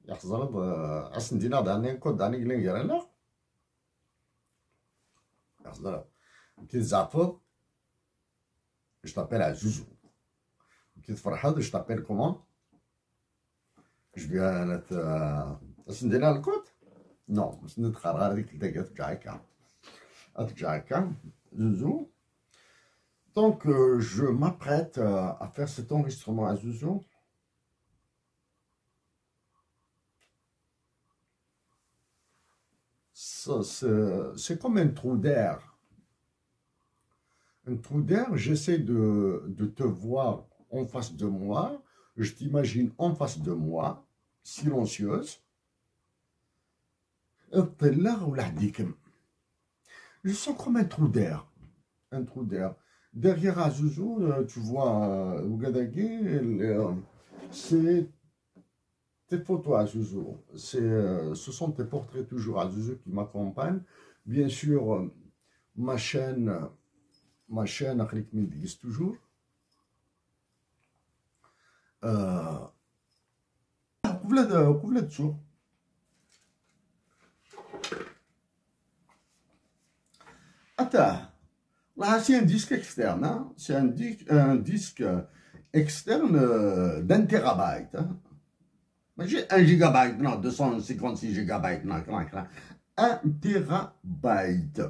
يحزرد أسندينا داني كود داني قلين جرانا يحزرد كي زعفض je t'appelle à Zouzou كي تفرحض je t'appelle comment je viens أسندينا الكود non سندت خرار ديك الدقة ترجع هكا Zouzou. Donc je m'apprête à faire cet enregistrement à Zouzou. C'est comme un trou d'air. Un trou d'air, j'essaie de te voir en face de moi. Je t'imagine en face de moi, silencieuse. Je sens comme un trou d'air. Un trou d'air. Derrière Azouzou, tu vois, c'est tes photos à Zouzou, ce sont tes portraits toujours à Zouzou qui m'accompagnent. Bien sûr, ma chaîne, Akhlik Mindigis toujours. Couvre dessous. Attends, là c'est un disque externe, hein? C'est un disque externe d'un terabyte. Hein? J'ai 1 gigabyte, non, 256 gigabytes, non, 1 terabyte.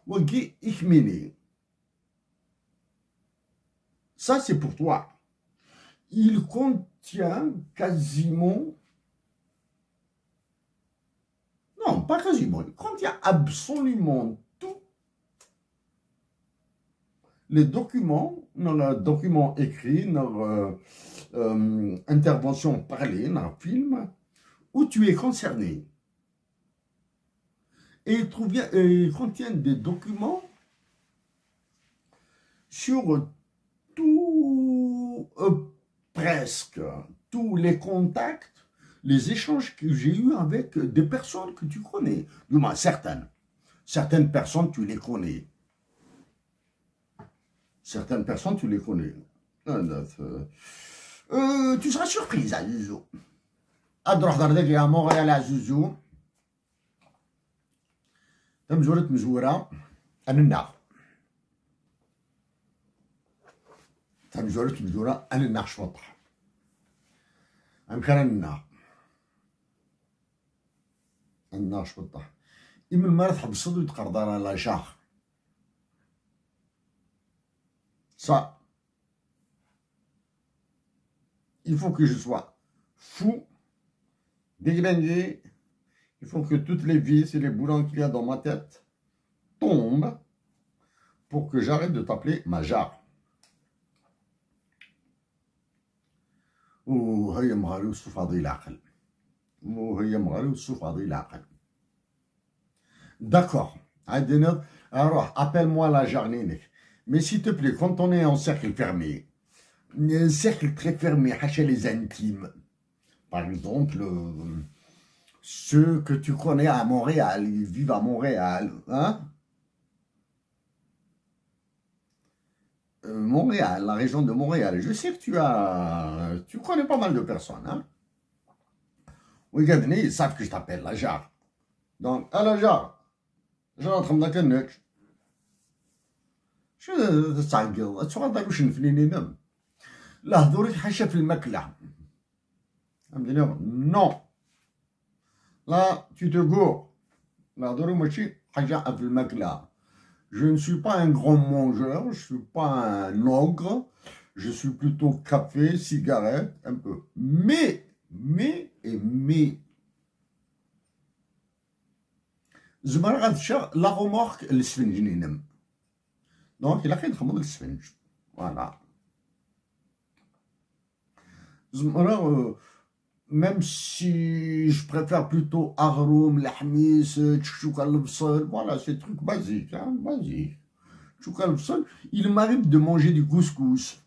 Wagi Ikhmini. Ça, c'est pour toi. Il contient quasiment. Non, pas quasiment. Il contient absolument tout. Les documents, nos documents écrits, nos interventions parlées, dans un film, où tu es concerné. Et ils contiennent des documents sur tout, presque, tous les contacts, les échanges que j'ai eus avec des personnes que tu connais. Du moins, certaines. Certaines personnes, tu les connais. Certaines personnes, tu les connais. Tu seras surprise à Zouzou. أدروح دردك يا مغريال à Zouzou. تمزورة مزورة أنا تمزورة مزورة أنا شوطح. أمكن أنا شوطح. إما ما تحب الصدر تقردار لا شاخ. Ça. Il faut que je sois fou, déglingué. Il faut que toutes les vis et les boulons qu'il y a dans ma tête tombent pour que j'arrête de t'appeler Majar. وهي مغالي وصفاضي العقل. وهي مغالي وصفاضي العقل. D'accord. Alors, appelle-moi la jarninek. Mais s'il te plaît, quand on est en cercle fermé, un cercle très fermé, chez les intimes. Par exemple, ceux que tu connais à Montréal, ils vivent à Montréal, hein? Montréal, la région de Montréal. Je sais que tu connais pas mal de personnes, hein? Oui, ils savent que je t'appelle la jarre. Donc, à la jarre, je rentre dans la nuque. شو تعقل؟ تغدر واش نفنيني نم؟ لا هضوري حاشا في الماكلة. Non. Là, tu te gourres. لا هضوري ماشي حاجة في الماكلة. Je ne suis pas un grand mangeur, je suis pas un ogre, je suis plutôt café, cigarette, un peu. Mais. زمر غتشا لا غومورك السفنجني نم. Donc, il a fait un de voilà. Même si je préfère plutôt Aghroum, Lahmis, Tchouka al-Bsal, voilà, c'est des trucs basiques, hein, basiques. Tchouka al-Bsal, il m'arrive de manger du couscous.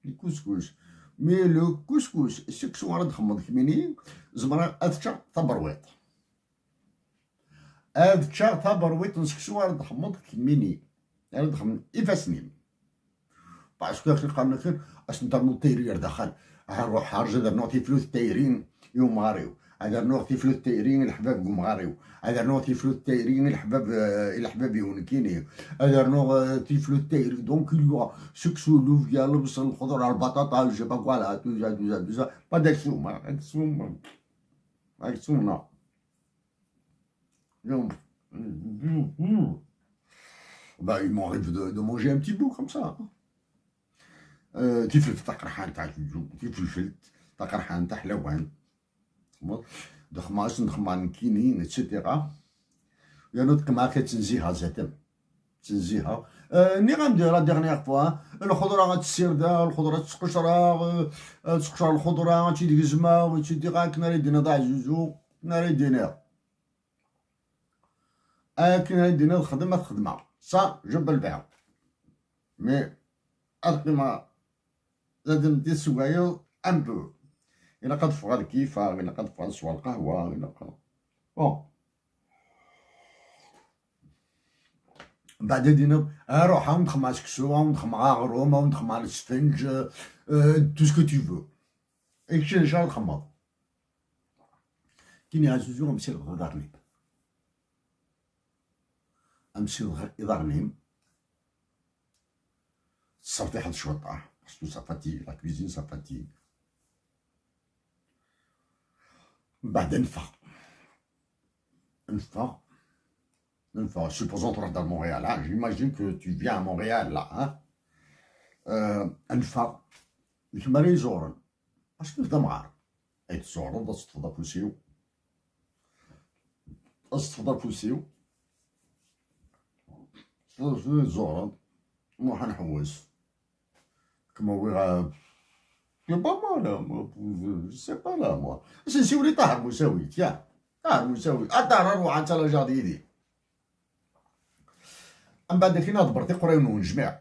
Du couscous. Mais le couscous, c'est que soit de Khmini, Zmara Adcha Tabarouet. Adcha Tabarouet, c'est que soit de Khmini. يدخل يفسني باسكو كنلقى من الخير اش نضربو الطيرير دخل روح هرجة درنوتي فلوس تايرين يوم غاريو، درنوتي فلوس تايرين الحباب قوم غاريو، درنوتي فلوس تايرين الحباب يونكيني، درنوتي فلوس تايرين. دونك اليوا سكسو لوفيا لبس الخضر البطاطا جو با كوا توجا با داكسوم لا. Bah, il m'arrive de manger un petit bout comme ça. تيفلت تقرحان تاع جوجو، تيفلفلت تقرحان تاع حلوان، دخماس نخمان كينين اتسيتيرا. يا نوت كما كتنزيها زاتم تنزيها. ني غندير لا ديغنيغ فوا الخضره غتسير دا، الخضره تقشرا تقشر الخضره تيديك الزما وتيدي غا كنا دينا ضاع جوجو، كنا دينا كنا دينا الخدمه صا جنب البيع. مي القيمه لازم دير سوايع ان بو، إلا قد فغا الكيفة، إلا قد فغا سوا القهوة، إلا قد بون. بعد دينا روح ندخل سكسو، ندخل غرومة، وندخل السفنج، تو سكو تو فو، هادشي اللي شغال نخمم. كي نعززو نمشي للغدارنيم، نمشي للغدارنيم، صافي حد شوطة، باسكو سا فاتيغ، لا كويزين سا فاتيغ. بعد نفا supposons تروح dans Montréal, hein? J'imagine que tu viens à Montréal là, hein? نفا يكمل يزورن، باش نبدا مغار، تزورن تستفضل فوسيو، تستفضل فوسيو، زورن، نروح نحوس، كما وي C'est pas mal, là, moi. Je sais pas, là, moi. C'est si vous voulez, Tahar Moussaoui, tiens. Tahar Moussaoui. Tahar روح انت لا جارديدي. من بعد كي نضبر تقراون ونجمع.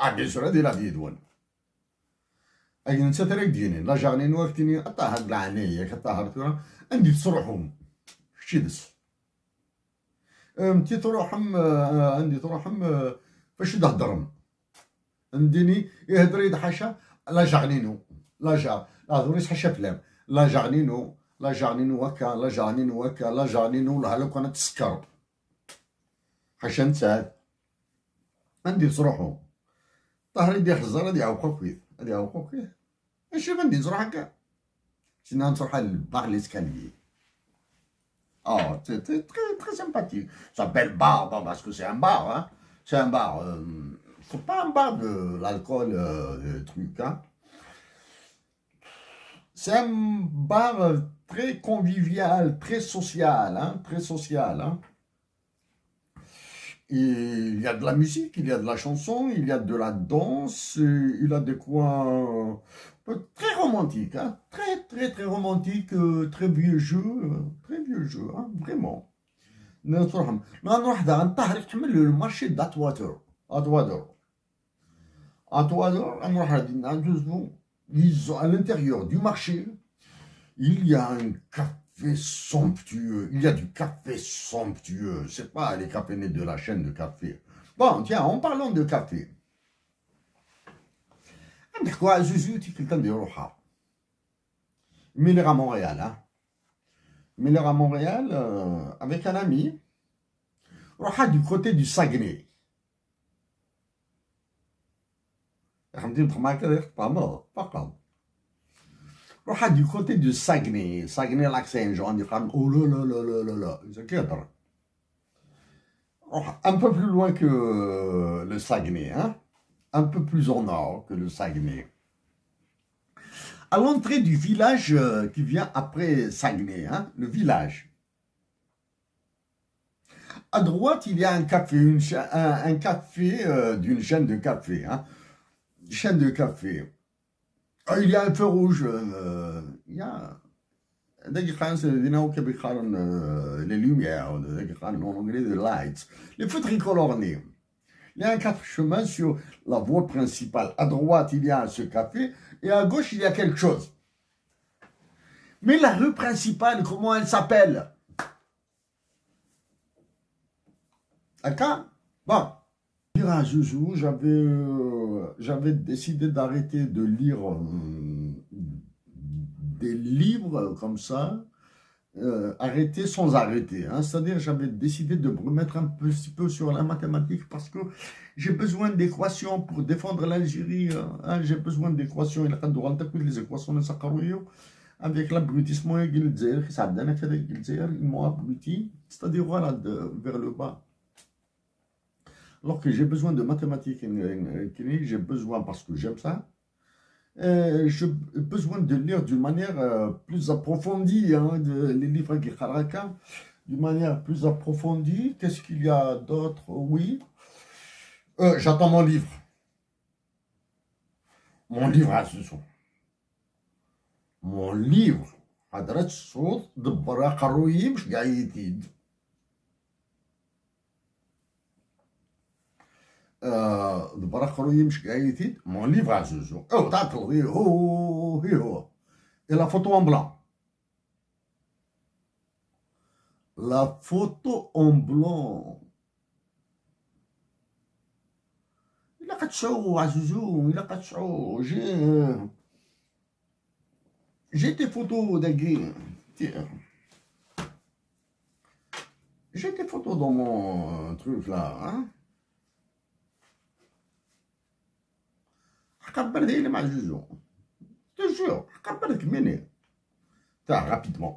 بيان سور هادي لا ديدوان. أي انت تراك ديني لا جارنين وقتني طاهر العناية ياك طاهر ترى عندي تصرحهم. شتي دس. انتي تروحهم عندي تروحهم فاش تهضرهم. عندني يهضر يضحشا لا جارنينو لا جار هذول حاشا فلام لا جارنينو لا جارنينو هكا لا جارنينو هكا لا جارنينو لها لو كانت تسكر حاشا نتاع عندي تصروحو طهري دي حزر هادي عوقو كويس هادي عوقو كويس ماشي غندي نروح هكا سينا نروح للبار ليسكاليي تري تري تري سامباتيك سابيل بار باسكو سي ان بار hein c'est un bar c'est pas un bar de l'alcool, de trucs, hein. C'est un bar très convivial, très social, hein, très social, hein. Et il y a de la musique, il y a de la chanson, il y a de la danse, il y a des coins très romantiques, hein, très romantiques, très vieux jeu, hein, vraiment. نروح نطهر كمل le marché d'Atwater. À l'intérieur du marché, il y a un café somptueux. Il y a du café somptueux. C'est pas les cafés de la chaîne de café. Bon, tiens, en parlant de café. Quoi, Zuzu, tu quelqu'un de Roha. Miller à Montréal, hein. Miller à Montréal, avec un ami. Roha du côté du Saguenay. روح du côté du Saguenay, lac Saint-Jean, oh là, c'est cadre. Un peu plus loin que le Saguenay, hein, un peu plus au nord que le Saguenay. À l'entrée du village qui vient après Saguenay, hein, le village. À droite, il y a un café, un café d'une chaîne de café, hein. Chaîne de café. Il y a un feu rouge. Il y a les lumières, en anglais, les lights. Les feux tricolores. Il y a un quatre chemins sur la voie principale. À droite, il y a ce café. Et à gauche, il y a quelque chose. Mais la rue principale, comment elle s'appelle? D'accord? Bon. À Zouzou, j'avais décidé d'arrêter de lire des livres comme ça, arrêter sans arrêter. Hein. C'est-à-dire, j'avais décidé de me remettre un petit peu sur la mathématique parce que j'ai besoin d'équations pour défendre l'Algérie. Hein. J'ai besoin d'équations. Il y a les équations avec l'abrutissement ils m'ont abruti, c'est-à-dire voilà, vers le bas. Alors que j'ai besoin de mathématiques, j'ai besoin, parce que j'aime ça, j'ai besoin de lire d'une manière plus approfondie, hein, les livres qui Haraka, d'une manière plus approfondie. Qu'est-ce qu'il y a d'autre? Oui, j'attends mon livre. Mon livre à ce son. Mon livre, حضرات الصوت دبر قرويي مش قاع يتيد. دبر قرويي مش قاع يتيد. Mon livre à ce son. Oh, تعطل هو. Et la photo en blanc. La photo en blanc. Il a كتشعو عزوزو, il a كتشعو. J'ai des photos d'agri. J'ai des photos dans mon truc là. Hein? Je te jure. Rapidement.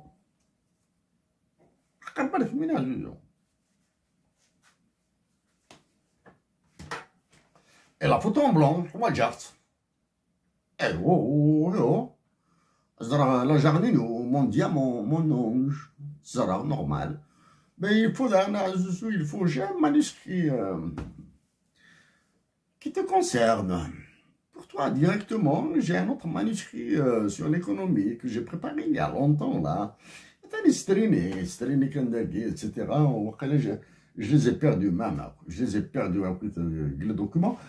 Et la photo en blanc, moi j'ai. Eh oh. La jardine, mon diamant, mon ange, c'est normal. Mais il faut j'ai un manuscrit qui te concerne. Pour toi, directement, j'ai un autre manuscrit sur l'économie que j'ai préparé il y a longtemps, là. Etc. Je les ai perdus même. Je les ai perdus après le document.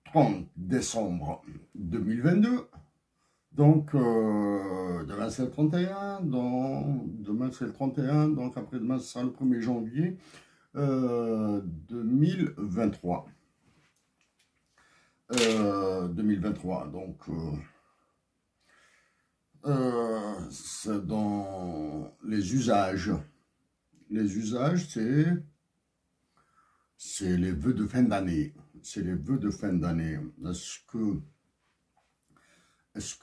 30 décembre 2022. Donc, demain c'est le 31, demain c'est le 31, donc après-demain ce sera le 1er janvier 2023. 2023, donc c'est dans les usages. Les usages, c'est les vœux de fin d'année. C'est les vœux de fin d'année. Est-ce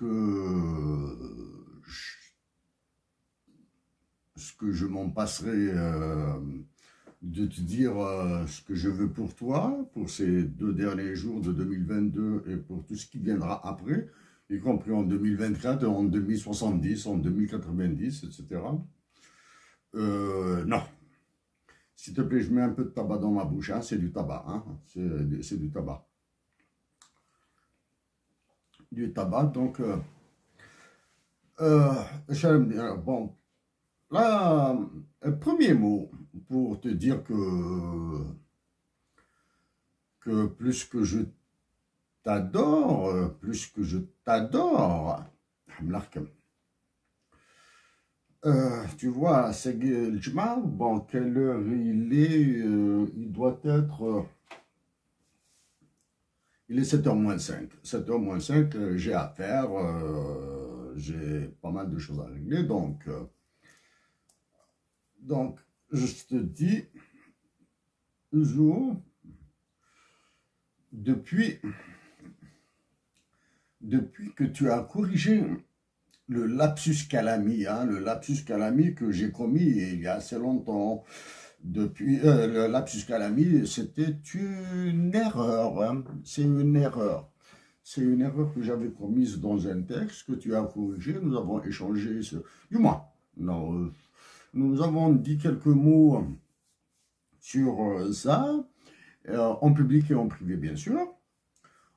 que je m'en passerai de te dire ce que je veux pour toi, pour ces 2 derniers jours de 2022 et pour tout ce qui viendra après, y compris en 2024, en 2070, en 2090, etc. Non. S'il te plaît, je mets un peu de tabac dans ma bouche, hein, c'est du tabac, hein, c'est du tabac. Du tabac, donc bon, là, premier mot pour te dire que plus que je t'adore, tu vois, c'est le Jma, bon, quelle heure il est, il doit être... il est 7h moins 5. 7h moins 5, j'ai à faire, j'ai pas mal de choses à régler, donc je te dis, toujours, depuis que tu as corrigé le lapsus calami, hein, le lapsus calami que j'ai commis il y a assez longtemps, depuis le lapsus calami, c'était une erreur, hein, c'est une erreur. C'est une erreur que j'avais commise dans un texte que tu as corrigé. Nous avons échangé, du moins, non, nous avons dit quelques mots sur ça, en public et en privé, bien sûr.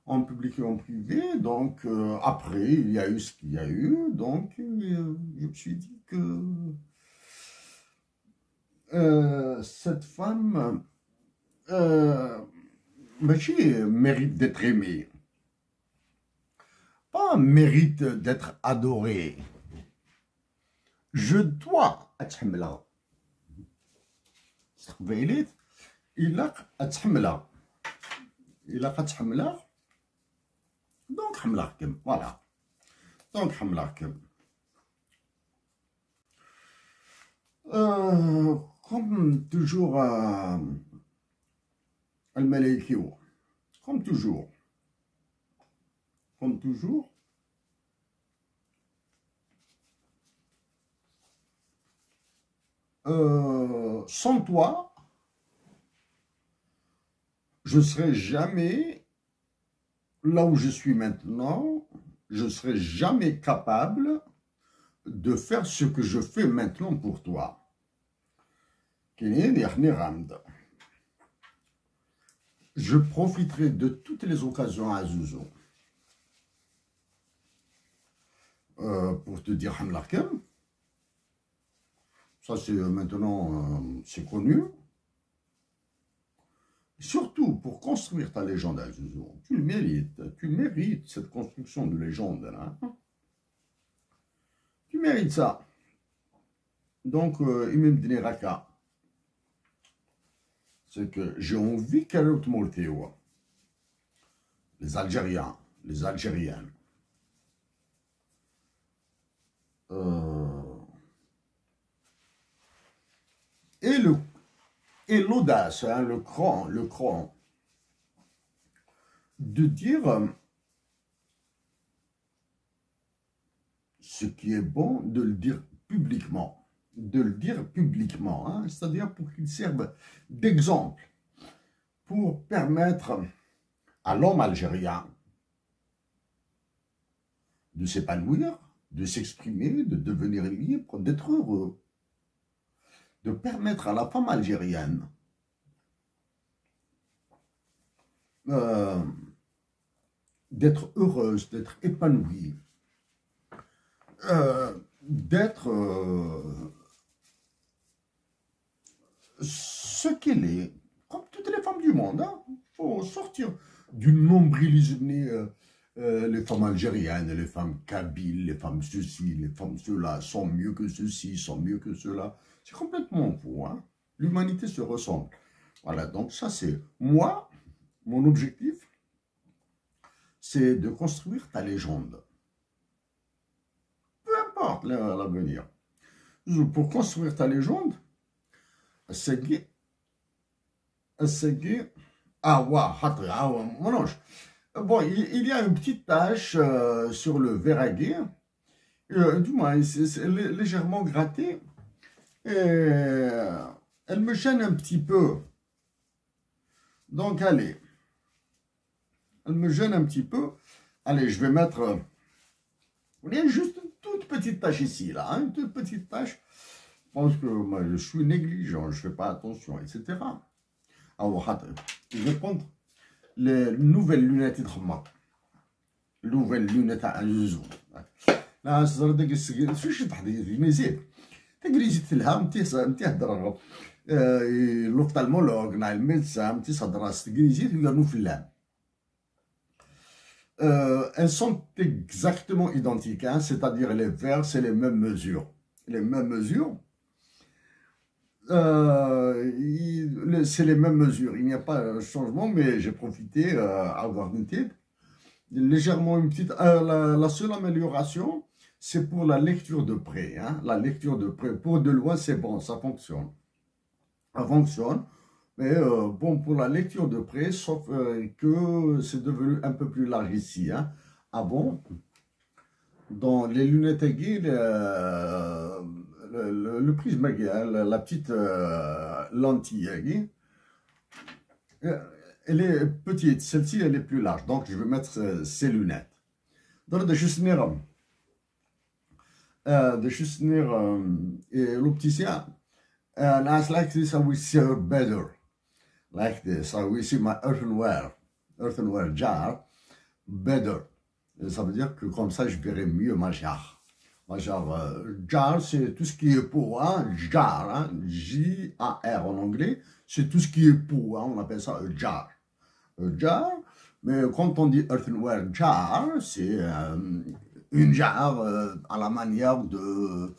En public et en privé, donc après, il y a eu ce qu'il y a eu, donc je me suis dit que cette femme mérite d'être aimée, pas mérite d'être adorée. Je dois أتحملها. استقبلت إلا أتحملها. إلا أتحملها. Donc, voilà. Donc, comme toujours, Al-Malaikio, comme toujours, sans toi, je ne serai jamais là où je suis maintenant, je ne serai jamais capable de faire ce que je fais maintenant pour toi. Je profiterai de toutes les occasions à Zouzou pour te dire Hamlarkem. Ça, c'est maintenant, c'est connu. Surtout pour construire ta légende à Zouzou. Tu le mérites cette construction de légende. Là. Tu mérites ça. Donc, Imam Dini Raka. C'est que j'ai envie qu'elle les Algériens, les Algériennes, et l'audace, hein, le cran, de dire ce qui est bon, de le dire publiquement. Hein, c'est-à-dire pour qu'il serve d'exemple, pour permettre à l'homme algérien de s'épanouir, de s'exprimer, de devenir libre, d'être heureux, de permettre à la femme algérienne d'être heureuse, d'être épanouie, d'être ce qu'elle est, comme toutes les femmes du monde. Il faut sortir du nombrilisme. Les femmes algériennes, les femmes kabyles, les femmes ceci, les femmes cela sont mieux que ceci, sont mieux que cela. C'est complètement faux. Hein? L'humanité se ressemble. Voilà, donc ça c'est moi, mon objectif, c'est de construire ta légende. Peu importe l'avenir. Pour construire ta légende, bon, il y a une petite tache sur le verre à gué, du moins, c'est légèrement gratté, et elle me gêne un petit peu. Donc, allez, elle me gêne un petit peu. Allez, je vais mettre, il y a juste une toute petite tache ici, là, hein, une toute petite tache. Je pense que moi, je suis négligent, je ne fais pas attention, etc. Alors, je vais prendre les nouvelles lunettes de Khama. Nouvelles lunettes à Zouzou. Là, c'est ça, داك السكين شو تحضير مزيد تجريزي لها متي هضر l'ophtalmologue نا الميدسان متي صدر تجريزي يقولوا فلان. Elles sont exactement identiques, hein, c'est-à-dire les verres, c'est les mêmes mesures. Les mêmes mesures. C'est les mêmes mesures, il n'y a pas de changement, mais j'ai profité à avoir une tête. Légèrement une petite. La seule amélioration, c'est pour la lecture de près. Hein, la lecture de près. Pour de loin, c'est bon, ça fonctionne. Ça fonctionne. Mais bon, pour la lecture de près, sauf que c'est devenu un peu plus large ici. Hein. Avant, dans les lunettes aiguës, le prisme aiguë, la petite lentille aiguë, elle est petite, celle-ci elle est plus large, donc je vais mettre ces lunettes. Donc de chusnir l'opticien, nice like this, I will see her better. Like this, I will see my earthenware jar better. Et ça veut dire que comme ça je verrai mieux ma jarre. Ma jarre, jar c'est tout ce qui est pot, hein, jar, hein, J-A-R en anglais, c'est tout ce qui est pot, hein, on appelle ça jar. Jar, mais quand on dit earthenware jar, c'est une jarre à la manière de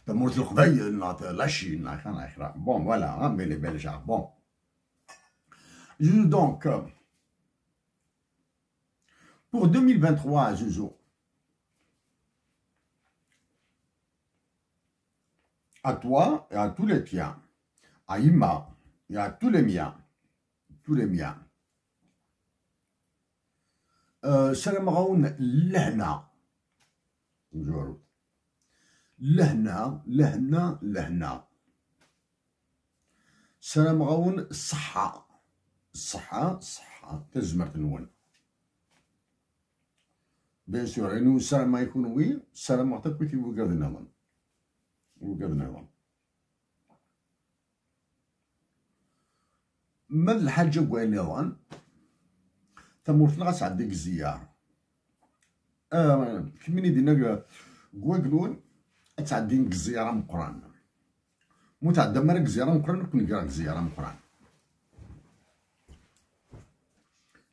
la Chine. Bon, voilà, hein, mais les belles jarres. Bon. Donc, pour 2023 à Zouzou, à toi et à tous les tiens, à Ima et à tous les miens, tous les miens. سلام غون لهنا نجورو لهنا سلام غون الصحة تزمر تنون بيان سور انو السلام ما يكون وي السلام ما عطاك كي وقاد النظام من الحاجة وين نظام ثمورت لغاس عندك الزيارة كميني دينا كواكلون تعدين الزيارة مقران متعدى مرك زيارة مقران كون كراك زيارة مقران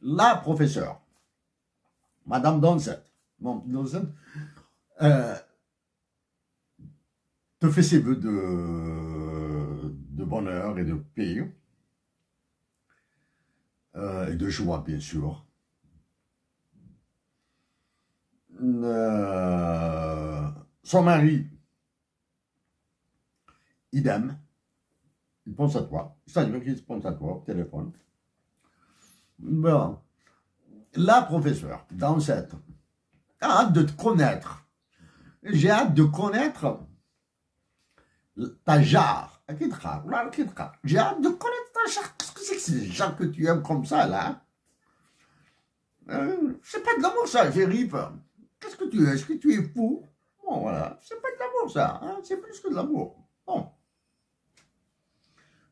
لا بروفيسور مدام دونسет te fait ses vœux de bonheur et de paix et de joie, bien sûr. Son mari, idem, il pense à toi. C'est-à-dire qu'il pense à toi au téléphone. Bon. La professeure, dans cette, a hâte de te connaître. J'ai hâte de connaître ta jarre. J'ai hâte de connaître ta jarre. Qu'est-ce que c'est que ces jarres que tu aimes comme ça, là? C'est pas de l'amour, ça, Gérif. Qu'est-ce que tu es? Est-ce que tu es fou? Bon, voilà. C'est pas de l'amour, ça. Hein? C'est plus que de l'amour. Bon.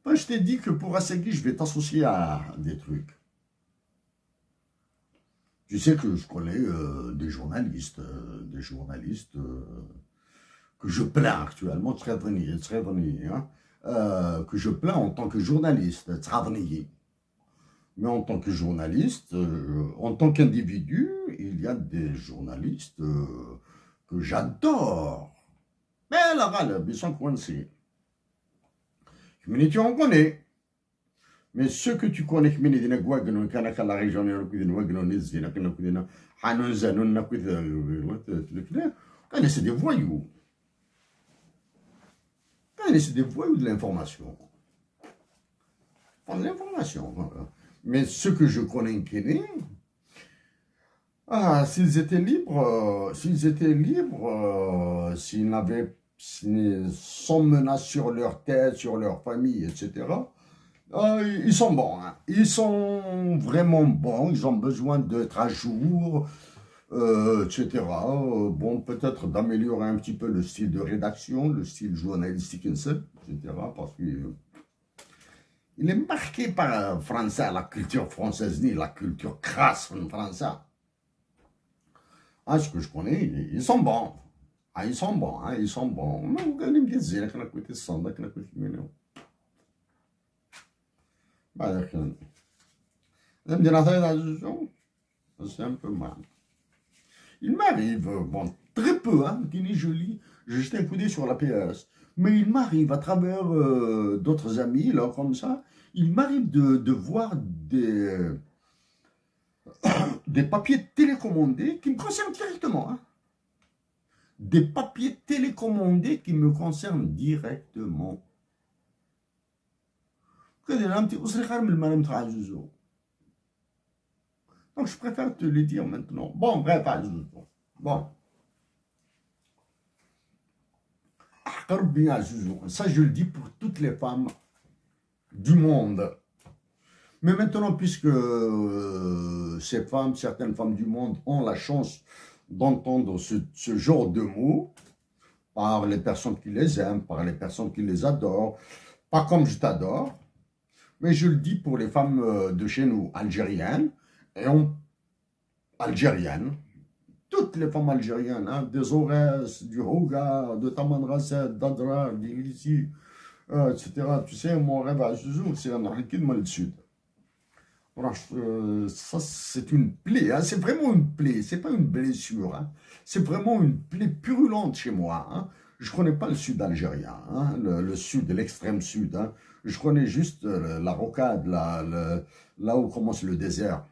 Enfin, je t'ai dit que pour Assegui, je vais t'associer à des trucs. Tu sais que je connais des journalistes que je plains actuellement, hein, que je plains en tant que journaliste, mais en tant que journaliste, en tant qu'individu, il y a des journalistes que j'adore. Mais là, ils sont coincés. Tu en connais. Mais ceux que tu connais, c'est des voyous. C'est des voyous de l'information. Enfin, de l'information. Mais ceux que je connais, s'ils étaient libres, s'ils n'avaient sans menace sur leur tête, sur leur famille, etc., ils sont bons, hein. Ils sont vraiment bons, ils ont besoin d'être à jour, etc. Bon, peut-être d'améliorer un petit peu le style de rédaction, le style journalistique, etc. Parce qu'il est marqué par français, la culture française, ni la culture crasse en français. Ce que je connais, ils sont bons. Ils sont bons, hein, ils sont bons. C'est un peu mal. Il m'arrive, bon, très peu, hein, qui n'est joli, j'ai jeté un coup d'œil sur la PS, mais il m'arrive à travers d'autres amis, là, comme ça, il m'arrive de voir des papiers télécommandés qui me concernent directement, hein. Des papiers télécommandés qui me concernent directement. Donc je préfère te le dire maintenant. Bon, bref, bon. Ça, je le dis pour toutes les femmes du monde. Mais maintenant, puisque certaines femmes du monde ont la chance d'entendre ce genre de mots par les personnes qui les aiment, par les personnes qui les adorent, pas comme je t'adore, mais je le dis pour les femmes de chez nous, algériennes, toutes les femmes algériennes, hein, des Aurès, du Houga, de Tamanrasset, d'Adrar, d'Ilissi, etc. Tu sais, mon rêve à Zouzou, c'est un Arikid dans le sud. Ça, c'est une plaie, hein, c'est vraiment une plaie, c'est pas une blessure, hein, c'est vraiment une plaie purulente chez moi. Hein. Je connais pas le sud algérien, hein, le sud, l'extrême sud. Hein. Je connais juste la rocade, là où commence le désert.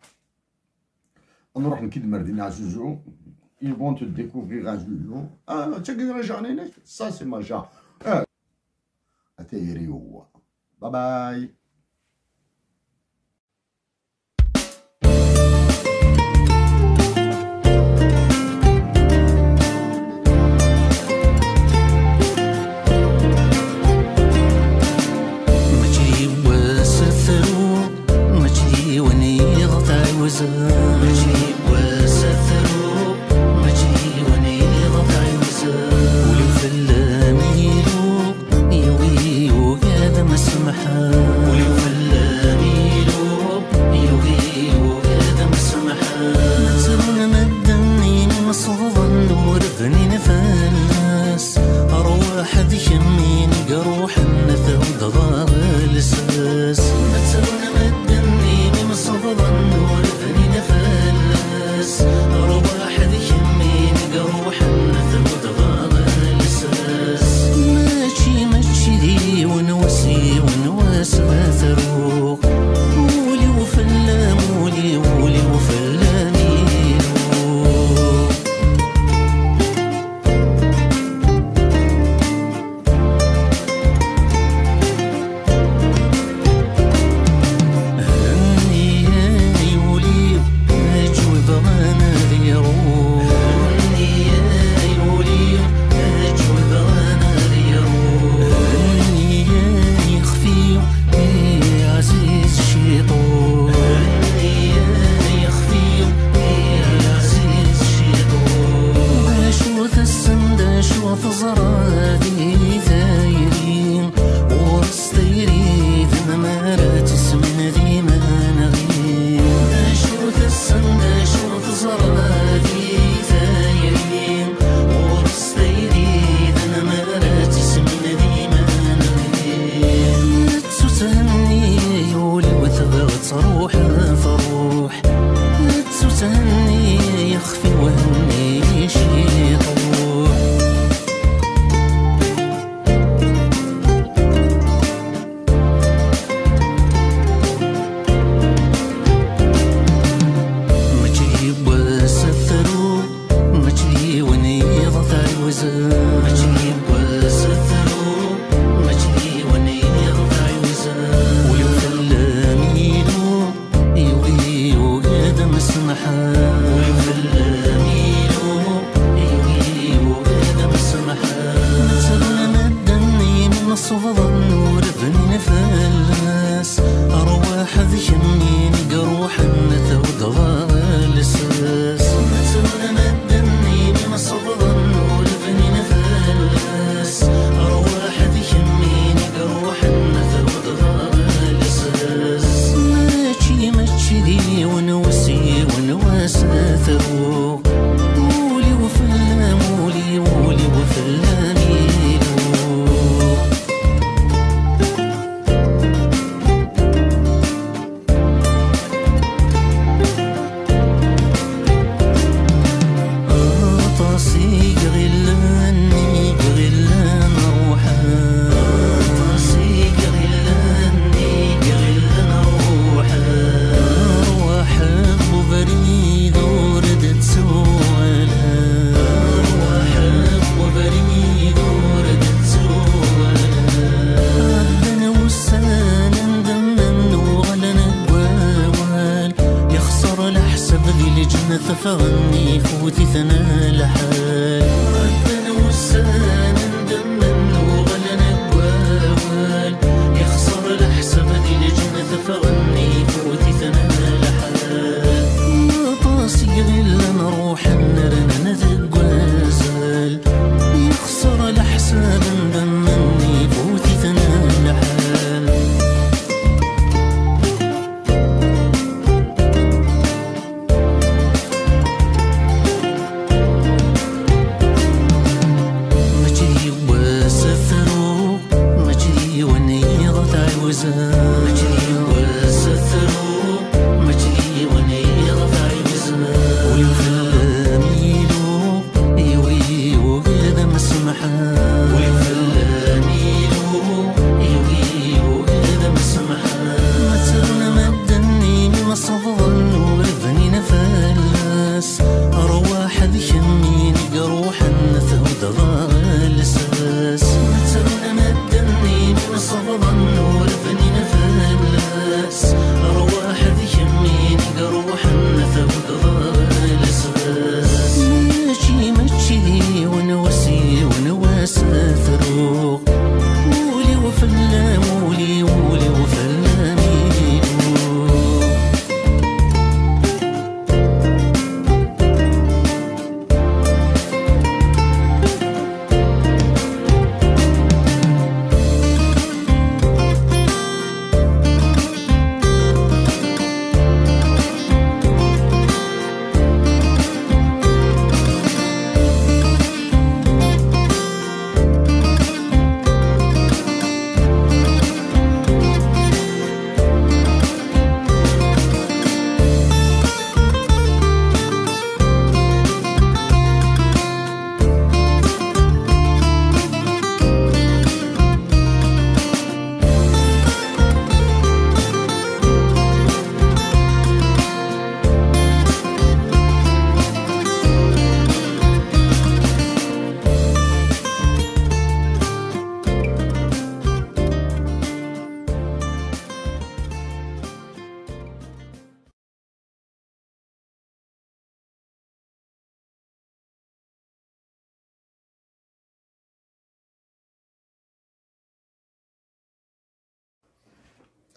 Ils vont te découvrir à Zouzou. Ça, c'est ma genre. أتيريو. باي باي.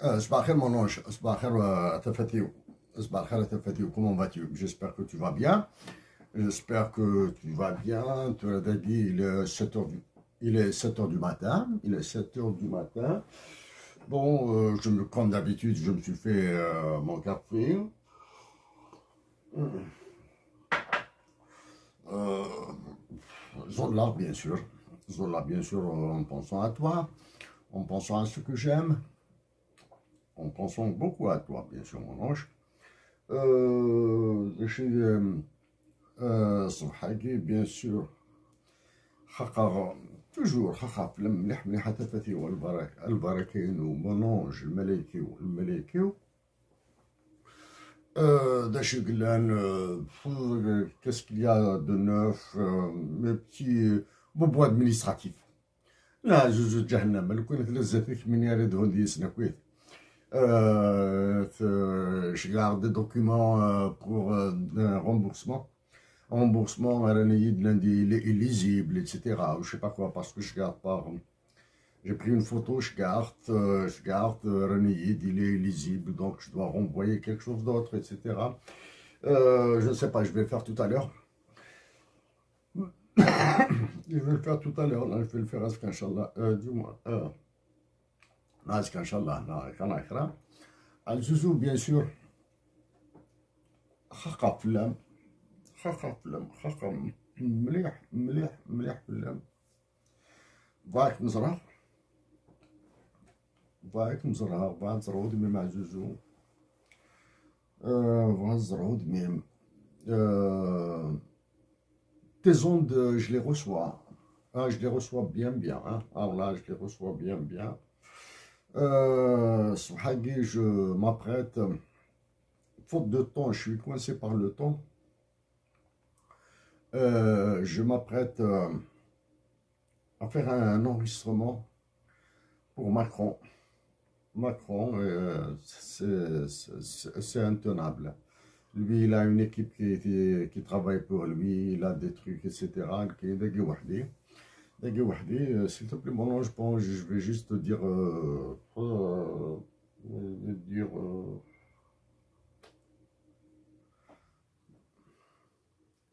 صباح الخير mon ange, صباح الخير Tafatio. صباح الخير Tafatio, comment vas-tu? J'espère que tu vas bien. J'espère que tu vas bien. Tu as dit, il est 7 heures du matin. Il est 7 heures du matin. Bon, comme d'habitude, je me suis fait mon café. Zola, bien sûr. Zola, bien sûr, en pensant à toi, en pensant à ce que j'aime, en pensant beaucoup à toi, bien sûr, mon ange. صبحاكي بيان سور خاخا توجور خاخا فلم مليح مليح تفاتي البراكين ومونونج الملايكيو داش قلان qu'est-ce qu'il y a de neuf mes petits bobo administratif لا جوج جهنم لو كنت لزتك من يريد هندي سنكويت je garde des documents pour un remboursement راني lundi il est illisible etc ou je sais pas quoi parce que je garde pas j'ai pris une photo je garde راني il est illisible donc je dois renvoyer quelque chose d'autre etc je ne sais pas je vais le faire tout à l'heure je vais le faire tout à l'heure là je vais le faire à ce qu'Inch'Allah dis-moi ناس إن شاء الله كان آخرة الزوزو بيان سور خاقة فلام خاقة مليح فلام فايك نزرع فايك زرعود مي مع زوزو فايك زرعود مي tes ondes je les reçois bien hein. Alors là je les reçois bien Subhagi, je m'apprête, faute de temps, je suis coincé par le temps, je m'apprête à faire un enregistrement pour Macron. C'est intenable. Lui, il a une équipe qui travaille pour lui, il a des trucs, etc. S'il te plaît, mon ange, bon, je vais juste te dire,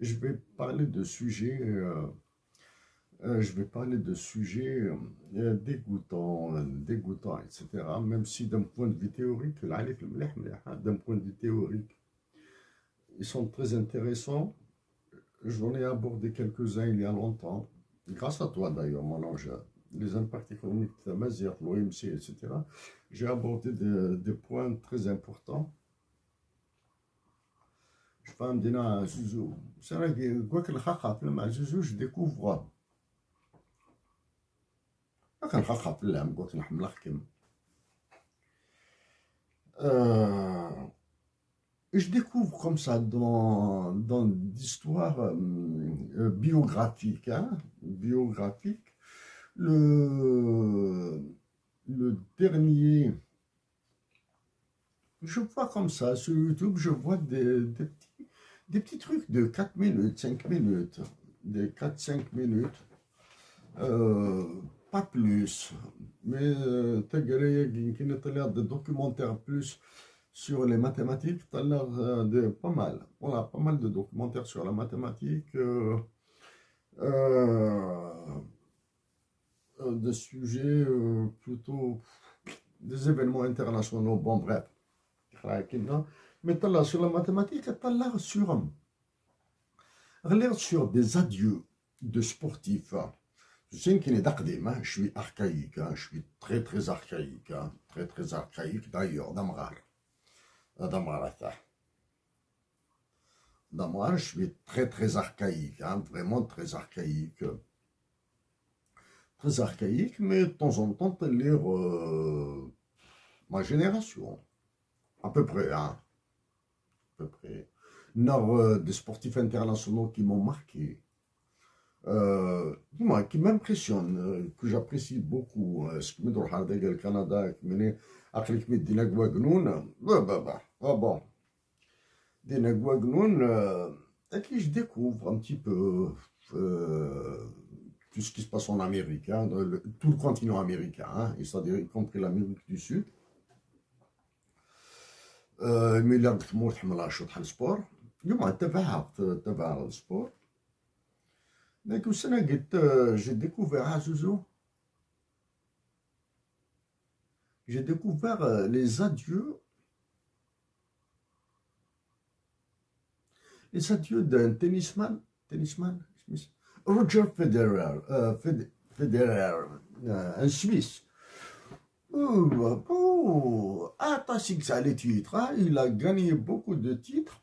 je vais parler de sujets, dégoûtants, etc. Même si d'un point de vue théorique, d'un point de vue théorique, ils sont très intéressants. J'en ai abordé quelques-uns il y a longtemps. Grâce à toi d'ailleurs, mon ange, les impacts économiques de la Mazir, l'OMC, etc., j'ai abordé des points très importants. Je fais un dîner à Zouzou. C'est vrai que quoi que le khakha, Zouzou, je découvre. Je découvre comme ça dans l'histoire biographique, le dernier, je vois comme ça sur YouTube, je vois des petits trucs de 4 minutes, 5 minutes, des 4-5 minutes, pas plus, mais qui des documentaires plus sur les mathématiques, tu as l'air de pas mal. Voilà, pas mal de documentaires sur la mathématique, des sujets plutôt des événements internationaux. Bon, bref. Mais tu as l'air sur la mathématique, tu as l'air sur des adieux de sportifs. Je sais qu'il est d'Aqdim, je suis archaïque, je suis très archaïque, très archaïque d'ailleurs, Damrar, je suis très archaïque, vraiment très archaïque. Très archaïque, mais de temps en temps, tu lire ma génération, à peu près, à peu près. Des sportifs internationaux qui m'ont marqué, qui m'impressionnent, que j'apprécie beaucoup. Ce qui me donne le Canada, qui me dit, أخليك مدي نقوى قنون bon des نقوى قنون et puis je découvre un petit peu tout ce qui se passe en Amérique, tout le continent américain, c'est-à-dire y compris l'Amérique du Sud. مي لا تمور تحمل شوط السبور اليوم تبع السبور. ديك السنة قلت جي ديكوفيغ زوزو j'ai découvert les adieux d'un tennisman, Roger Federer, un Suisse. Attaché que ça les titres, hein, il a gagné beaucoup de titres.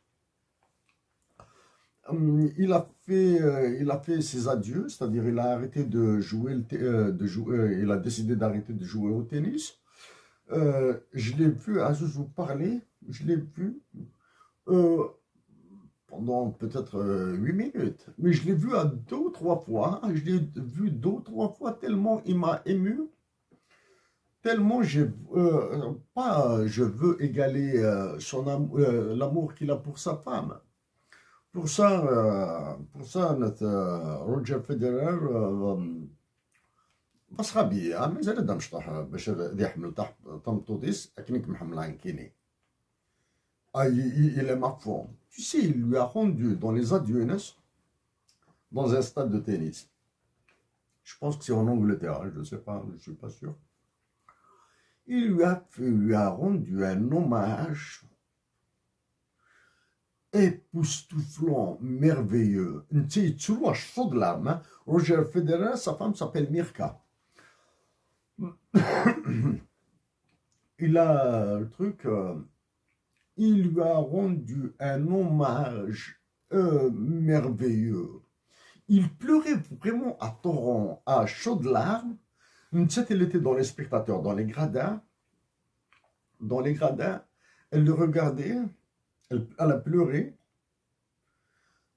Il a fait ses adieux, c'est-à-dire il a arrêté de jouer, il a décidé d'arrêter de jouer au tennis. Je l'ai vu à Zouzou parler, je l'ai vu pendant peut-être 8 minutes, mais je l'ai vu à 2 ou 3 fois, je l'ai vu 2 ou 3 fois tellement il m'a ému, tellement je veux égaler l'amour qu'il a pour sa femme. Pour ça notre Roger Federer بس غبي مازال دا مشطوح باش يحمل طمطوطيس اكنك محمل عن كيني. Il aime à fond. Tu sais, il lui a rendu dans les adieux dans un stade de tennis. Je pense que c'est en Angleterre, je ne sais pas, je ne suis pas sûr. Il lui a rendu un hommage époustouflant, merveilleux. Tu vois, chaud de l'âme. Roger Federer, sa femme s'appelle Mirka. Il a le truc, il lui a rendu un hommage merveilleux. Il pleurait vraiment à torrent, à chaudes larmes. Elle était dans les spectateurs, dans les gradins. Elle le regardait, elle a pleuré.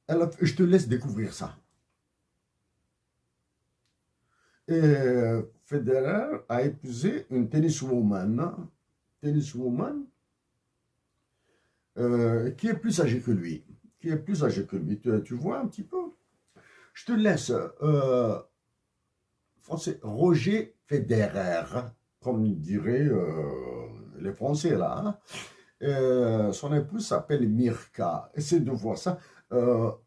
Je te laisse découvrir ça. Et Federer a épousé une tenniswoman qui est plus âgée que lui. Tu vois un petit peu. Je te laisse français, Roger Federer, comme diraient les Français là. Hein. Son épouse s'appelle Mirka. Essaye de voir ça.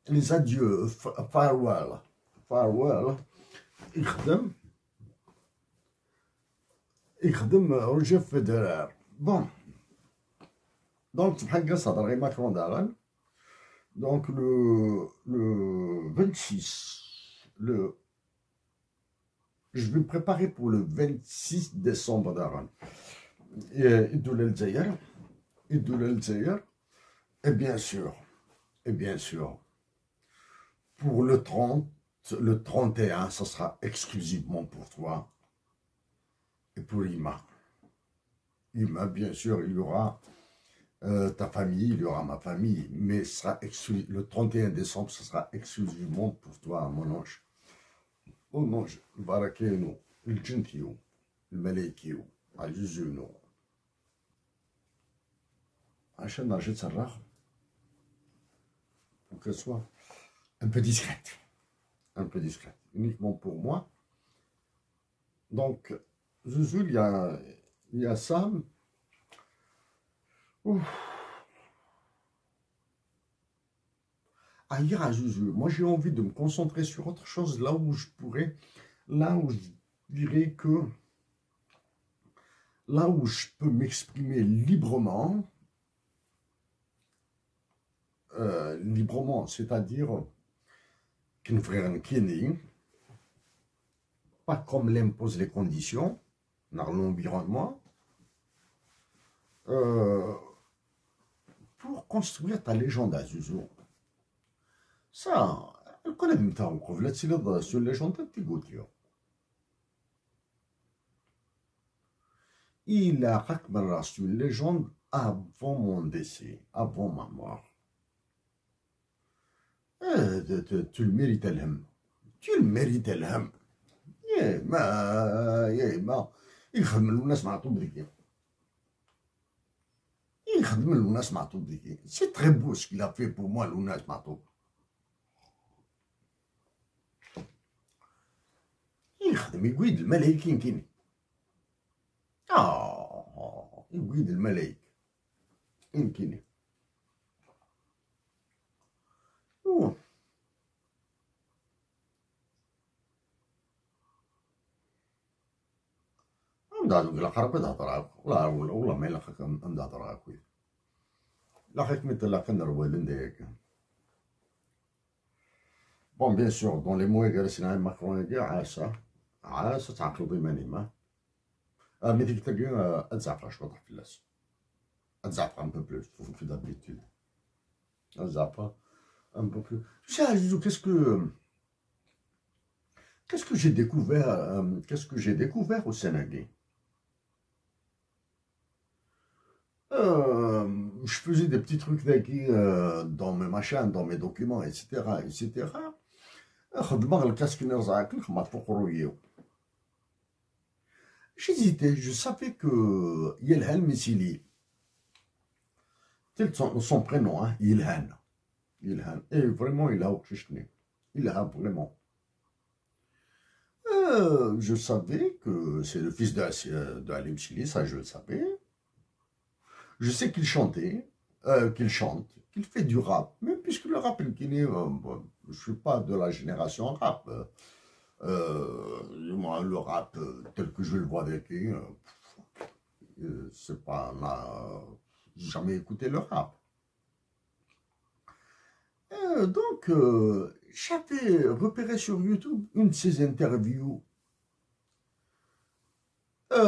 Les adieux, farewell. يخدم روجر فيدرر. Bon. Donc, donc le 26, je vais me préparer pour le 26 décembre d'Aran. Et bien sûr, pour le 31, ça sera exclusivement pour toi et pour Ima. Bien sûr, il y aura ta famille, il y aura ma famille, mais le 31 décembre, ce sera exclusivement pour toi, mon ange. Mon ange, Barakeno, le Gentio, le Malekio, le Juzuno. عشان نرجع تصرخ pour qu'elle soit un peu discrète, uniquement pour moi. Donc, Zouzou, il y a ça. Ailleurs à Zouzou, moi j'ai envie de me concentrer sur autre chose, là où je dirais que, là où je peux m'exprimer librement, c'est-à-dire qu'une frère Kenny, pas comme l'impose les conditions dans l'environnement, pour construire ta légende à Zouzou. Ça, elle connaît même pas encore. Là, c'est sur la légende, tu goûtes. Il a raconté sur une légende avant mon décès, avant ma mort. Tu le mérites, الهم. Tu le mérites, الهم. ما يخدم الناس مع طوب ذكي. يخدم الناس مع طوب ذكي. C'est très beau ce qu'il a fait pour moi, الناس مع طوب. يخدم يقيد الملايكين كيني. يقيد الملايك. يمكن أمدادو إلا قرب هضر ولا ما إلا خاك أمدا هضر هاكوي لا حكمة لا كنر والدن ديك بون بيان سور دون لي موي جالسين ماكرون كاع عاسة تعقل ضماني ما مي ديك تلقى أتزعفر شوية في اللاس أتزعفر un peu plus que d'habitude أتزعفر un peu plus tu sais Azizou qu'est-ce que j'ai découvert au Sénégal. Je faisais des petits trucs dans mes machins, dans mes documents, etc. J'hésitais, je savais que Yelhan Missili, tel son prénom, hein, Yelhan. Et vraiment, il a occupé. Il a vraiment. Je savais que c'est le fils de Halim Chili, ça je le savais. Je sais qu'il chantait, qu'il chante, qu'il fait du rap. Mais puisque le rap, je ne suis pas de la génération rap. Moi, le rap tel que je le vois avec lui, c'est pas, on n'a jamais écouté le rap. Donc, j'avais repéré sur YouTube une de ses interviews,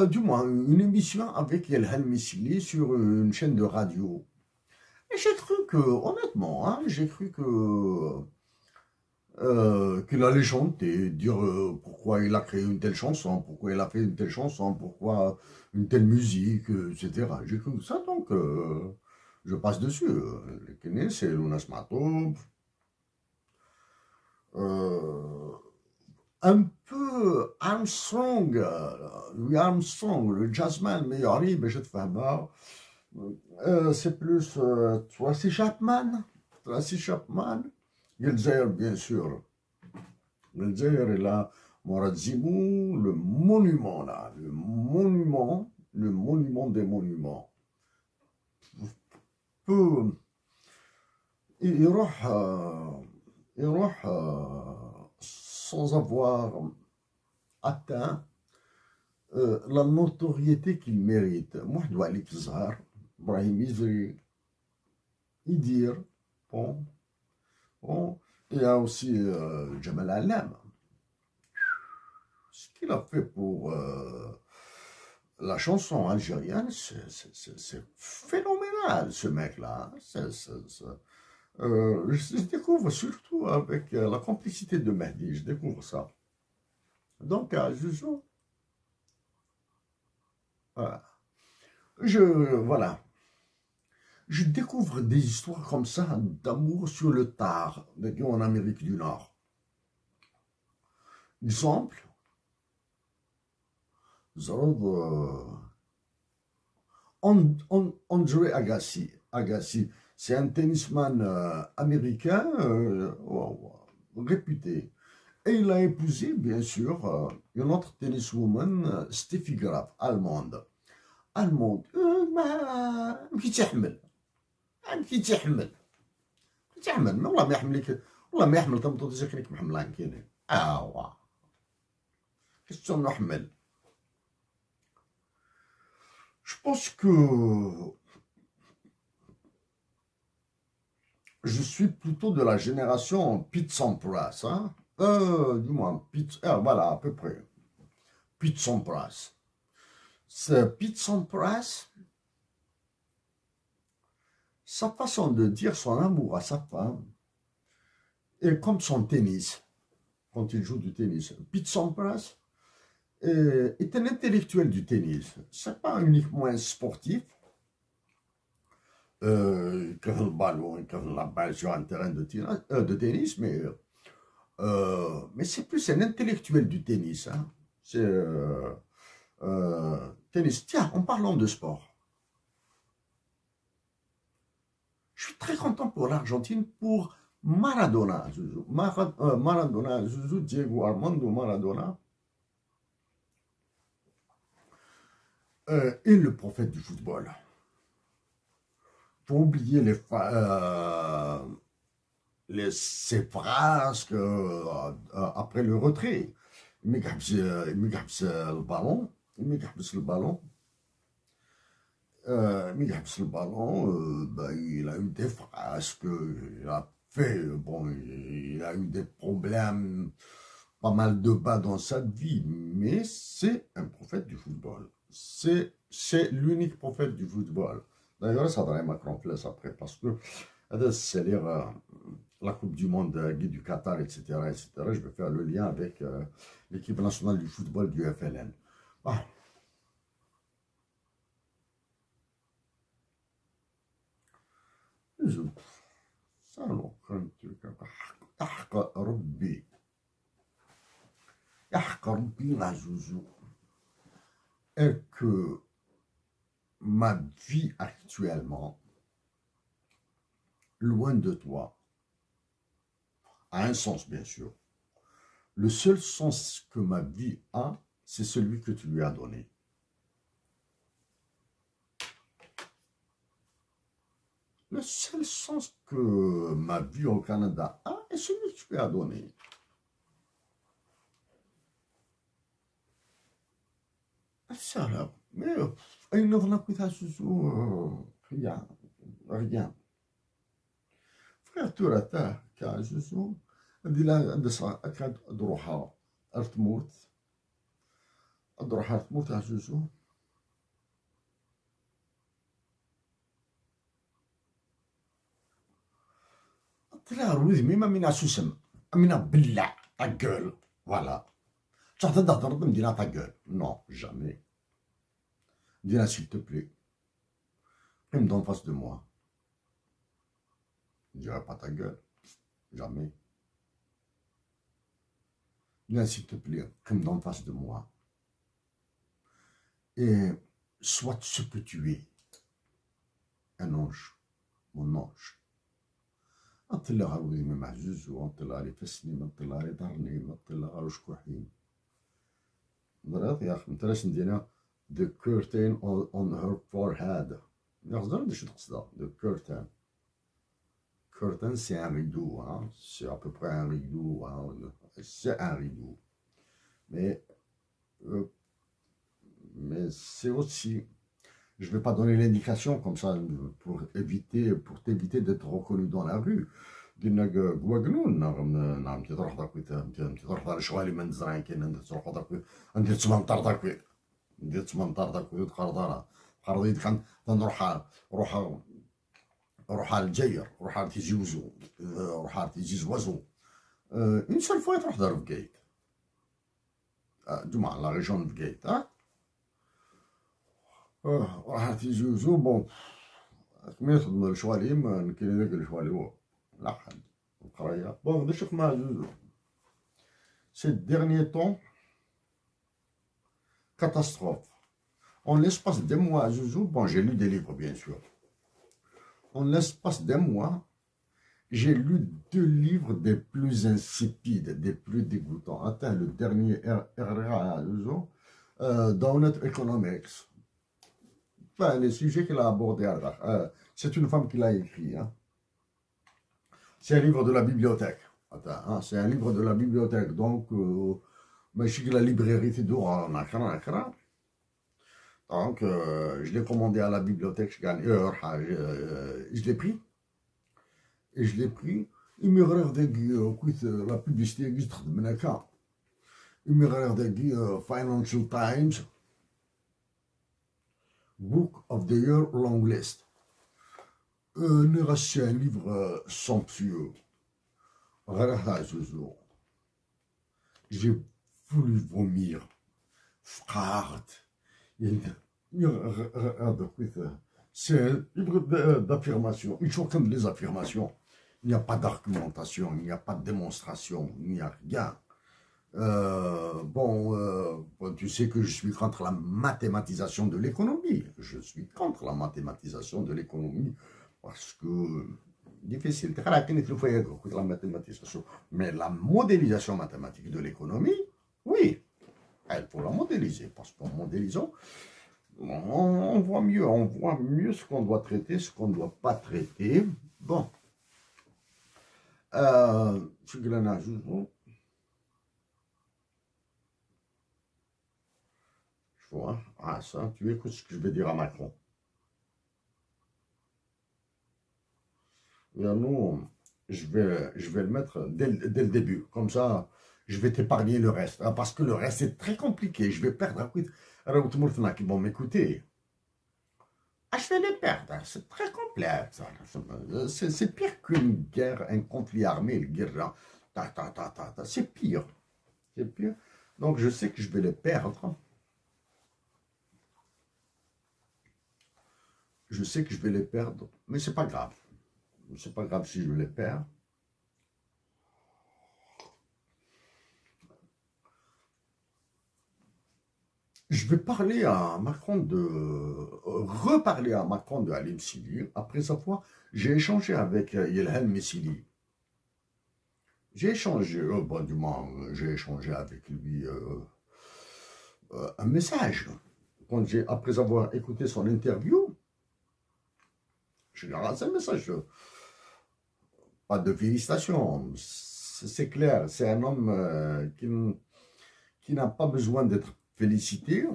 du moins une émission avec Yelhan Missili sur une chaîne de radio. Et j'ai cru que, honnêtement, hein, j'ai cru que qu'il allait chanter, dire pourquoi il a créé une telle chanson, pourquoi il a fait une telle chanson, pourquoi une telle musique, etc. J'ai cru ça, donc je passe dessus. Les Kenyans, c'est Lunas Matoub. Un peu Armstrong, Louis Armstrong, le jazzman, mais arrive, je te fais mal. C'est plus Tracy Chapman. Gelzaïr, bien sûr. Gelzaïr est là, Morad Zimou, le monument là, le monument des monuments. Il يروح sans avoir atteint la notoriété qu'il mérite. Moi, je dois aller Zahar, Brahim Izri, Idir, bon, il y a aussi Jamal Alam. Ce qu'il a fait pour la chanson algérienne, c'est phénoménal, ce mec-là. Je découvre surtout avec la complicité de Mehdi, je découvre ça. Donc, à Joujou, voilà. Je découvre des histoires comme ça d'amour sur le tard, en Amérique du Nord. Exemple, André Agassi. C'est un tennisman américain réputé. Et il a épousé, bien sûr, une autre tenniswoman, Steffi Graf, allemande. كي تحمل ما والله ما يحملك والله ما يحمل تمطوط زكريك محملان كاينين كيش نحمل. Je pense que je suis plutôt de la génération Pete Sampras, hein? Du moins, voilà, à peu près. Pete Sampras. Pete Sampras, sa façon de dire son amour à sa femme, est comme son tennis, quand il joue du tennis. Pete Sampras est un intellectuel du tennis. C'est pas uniquement un sportif. Il crée le ballon, il crée la balle sur un terrain de tennis, mais c'est plus un intellectuel du tennis. Hein. C'est tennis. Tiens, en parlant de sport, je suis très content pour l'Argentine, pour Maradona, Diego Armando Maradona, est le prophète du football. faut oublier ces phrases après le retrait. Il me le ballon. Il a eu des phrases qu'il a fait. Bon, il a eu des problèmes, pas mal de bas dans sa vie, mais c'est un prophète du football. C'est l'unique prophète du football. D'ailleurs, ça donne Macron Flesse après, parce que c'est la Coupe du Monde du Qatar, etc., etc. Je vais faire le lien avec l'équipe nationale du football du FLN. Ah. Ça, alors, Rabbi, la Zouzou, est que ma vie actuellement, loin de toi, a un sens, bien sûr. Le seul sens que ma vie a, c'est celui que tu lui as donné. Le seul sens que ma vie au Canada a est celui que tu lui as donné. Ça là, mais il ne va pas rien, rien. Frère, tu as كعزوزو عندي لا عندي صغار أكاد أدروحها تموت أدروحها تموت عزوزو طلع روزمي ما مينا سوسم مينا بلع ta gueule voilà tu es en train d'entendre me dire ta gueule non jamais dis-la s'il te plaît prime en face de moi je ne dirai pas ta gueule jamais. Viens s'il te plaît, comme en face de moi. Et sois ce que tu es. Un ange. Mon ange. أنت اللي غاوي معزوز وأنت اللي غالي فسني وأنت اللي غالي ضرني وأنت اللي غالي شكوحين. ضرات يا أخي متلاش ندينا the curtain on her forehead. يا خزر هذا شو تقصده the curtain. Curtain, c'est un rideau, hein? C'est à peu près un rideau, hein? C'est un rideau. Mais c'est aussi, je ne vais pas donner l'indication comme ça pour t'éviter d'être reconnu dans la rue. روح على الجير روح على تيجي وزو روح على تيجي زوازو une seule fois تروح دار بقايت جمعة لا ريجون بقايت روح على تيجي وزو بون كمية تخدم الشواليم نكيني داك الشوالي لا حد القراية بون نبدا نشوف مع زوزو سي ديرنيي طون catastrophe en l'espace de mois Zouzou bon j'ai lu des livres bien sûr. En l'espace d'un mois, j'ai lu 2 livres des plus insipides, des plus dégoûtants. Attends, le dernier, Downed Economics. Enfin, les sujets qu'il a abordés, c'est une femme qui l'a écrit. Hein. C'est un livre de la bibliothèque. Attends, hein, c'est un livre de la bibliothèque. Donc, je sais que la librairie, c'est d'où Donc, je l'ai commandé à la bibliothèque, je l'ai pris. Et je l'ai pris. Il me regardait la publicité, il me regardait Financial Times, Book of the Year Long List. C'est un livre somptueux. J'ai voulu vomir. Frard. C'est un livre d'affirmation. Il faut comme les affirmations. Il n'y a pas d'argumentation, il n'y a pas de démonstration, il n'y a rien. Tu sais que je suis contre la mathématisation de l'économie. Je suis contre la mathématisation de l'économie parce que difficile. La mathématisation. Mais la modélisation mathématique de l'économie, oui. Il faut la modéliser, parce qu'en modélisant, On voit mieux ce qu'on doit traiter, ce qu'on ne doit pas traiter. Bon. Tu vois, ah ça, tu écoutes ce que je vais dire à Macron. Nous, je vais le mettre dès le début. Comme ça, je vais t'épargner le reste. Parce que le reste, c'est très compliqué. Je vais perdre. Alors, tout le monde qui vont m'écouter. Ah, je vais les perdre. C'est très complexe. C'est pire qu'une guerre, un conflit armé, une guerre. C'est pire. C'est pire. Donc, je sais que je vais les perdre. Je sais que je vais les perdre. Mais c'est pas grave. C'est pas grave si je les perds. Je vais parler à Macron reparler à Macron de Halim Sili. Après sa fois, j'ai échangé avec Yelhan Messili. J'ai échangé, bon, du moins, j'ai échangé avec lui un message. Après avoir écouté son interview, je lui ai lancé un message. Pas de félicitations, c'est clair, c'est un homme qui n'a pas besoin d'être félicité.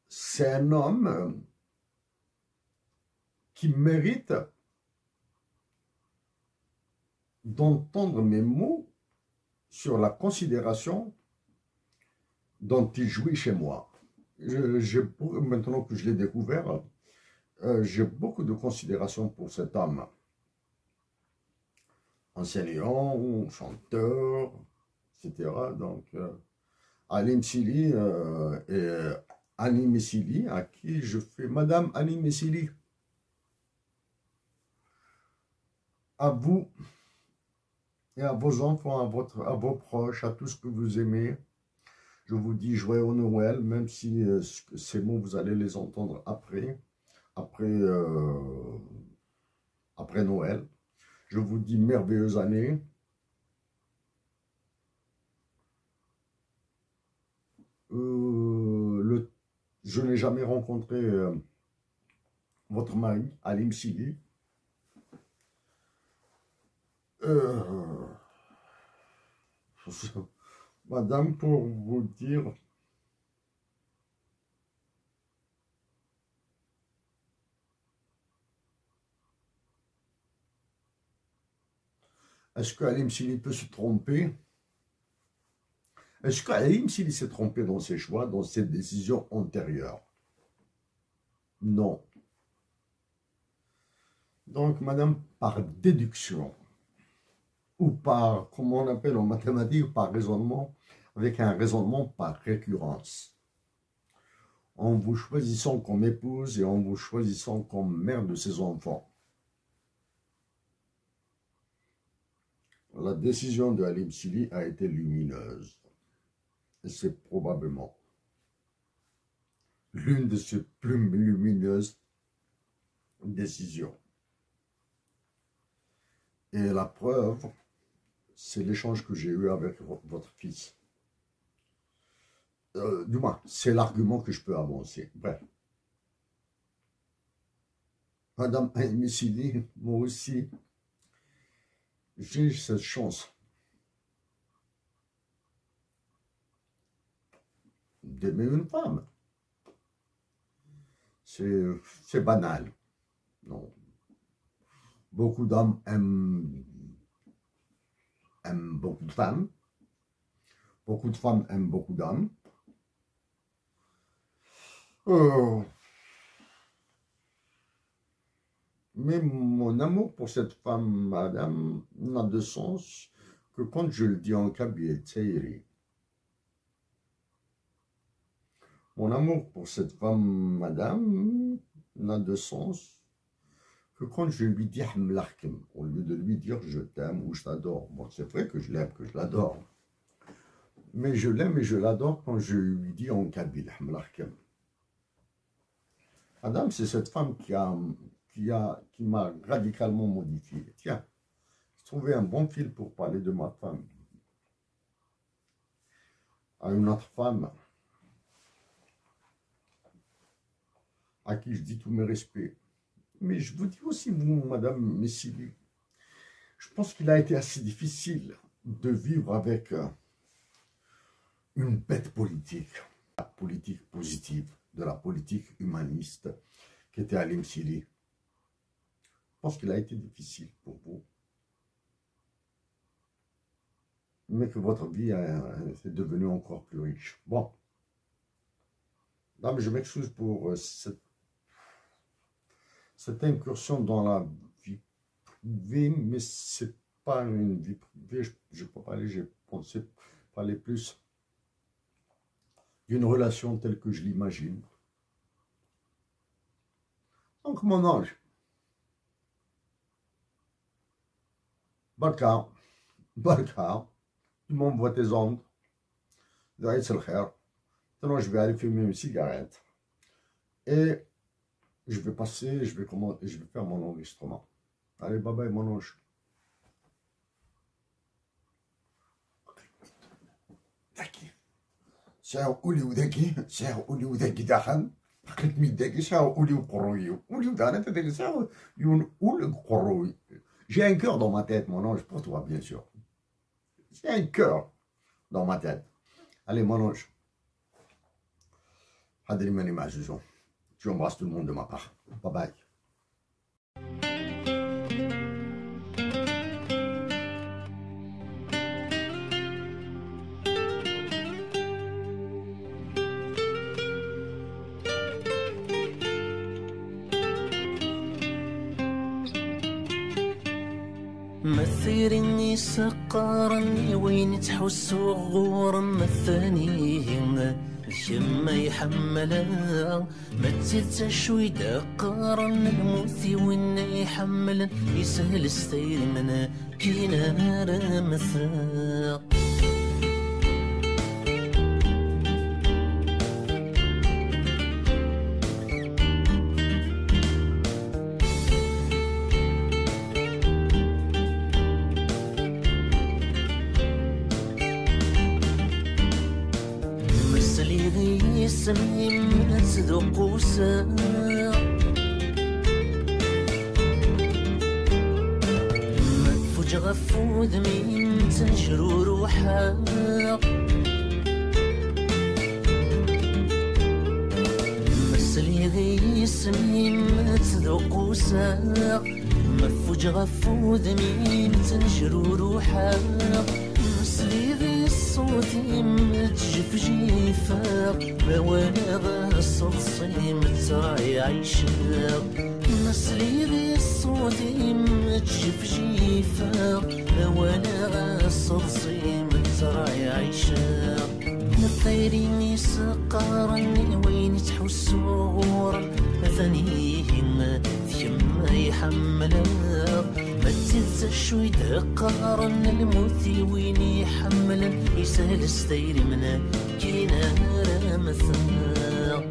C'est un homme qui mérite d'entendre mes mots sur la considération dont il jouit chez moi. Maintenant que je l'ai découvert, j'ai beaucoup de considération pour cet homme. Enseignant, chanteur, etc. Donc, Halim Sili et Annie Messili, à qui je fais Madame Annie Messili. À vous et à vos enfants, à vos proches, à tout ce que vous aimez. Je vous dis joyeux Noël, même si ces mots, vous allez les entendre après Noël. Je vous dis merveilleuse année. Je n'ai jamais rencontré votre mari, Halim Sili. Madame, pour vous dire, est-ce que Halim Sili peut se tromper? Est-ce que Halim Sili s'est trompé dans ses choix, dans ses décisions antérieures? Non. Donc, madame, par déduction, ou par, comment on appelle en mathématiques, par raisonnement, avec un raisonnement par récurrence, en vous choisissant comme épouse et en vous choisissant comme mère de ses enfants, la décision de Halim Sili a été lumineuse. C'est probablement l'une de ses plus lumineuses décisions. Et la preuve, c'est l'échange que j'ai eu avec votre fils. Du moins, c'est l'argument que je peux avancer. Bref. Madame Messili, moi aussi, j'ai cette chance d'aimer une femme. C'est banal. Non. Beaucoup d'hommes aiment beaucoup de femmes. Beaucoup de femmes aiment beaucoup d'hommes. Mais mon amour pour cette femme, madame, n'a de sens que quand je le dis en kabyle, Tseiri. Mon amour pour cette femme, madame, n'a de sens que quand je lui dis Hamlarkim, au lieu de lui dire je t'aime ou je t'adore. Bon, c'est vrai que je l'aime, que je l'adore. Mais je l'aime et je l'adore quand je lui dis en kabyle, Hamlarkim. Madame, c'est cette femme qui m'a radicalement modifié. Tiens, j'ai trouvé un bon fil pour parler de ma femme. À une autre femme, à qui je dis tous mes respects. Mais je vous dis aussi, vous, Madame Messili, je pense qu'il a été assez difficile de vivre avec une bête politique, la politique positive, de la politique humaniste qui était Halim Sili. Je pense qu'il a été difficile pour vous. Mais que votre vie est devenue encore plus riche. Bon. Non, mais je m'excuse pour cette incursion dans la vie privée, mais c'est pas une vie privée. Je peux parler, j'ai pensé parler plus d'une relation telle que je l'imagine. Donc, mon ange, Barka, Barka, tu m'envoies tes ondes, c'est le khair. Maintenant, je vais aller fumer une cigarette et je vais passer, je vais faire mon enregistrement. Allez, bye bye, mon ange. ساعة أولي وذاكي ساعة أولي وذاكي داخل حقيت مي داكي ساعة أولي وقروي أولي ودانا تداكي ساعة يون أولي قروي. J'ai un cœur dans ma tête, mon ange, pour toi, bien sûr. J'ai un cœur dans ma tête. Allez, mon ange. Hadri mani ma Joujou. Tu embrasses tout le monde de ma part. Bye bye. مثيرني سقارني وين تحس غورا مثانيه الشم يحملها ما تزيد شوي دقارن الموثي وين يحمل يسهل ستير منا كي نار مثا سمي ما تذوق وساق ما تفوج غفو ذميم تنجرو روحا مسلي غي سمي ما تذوق وساق ما تفوج غفو ذميم تنجرو روحا مسلي غي صوتي متجف جيفاق ما وانا غصد صيمت راي عيشاق مسلي غي صوتي متجف جيفاق ما وانا غصد صيمت راي عيشاق نطيريني سقارني وين تحس غورا ثانيهن ثيما يحملها ما تزيد شوي دقارن الموثي وين يحمل يسهل ستير منا كي نار مثلا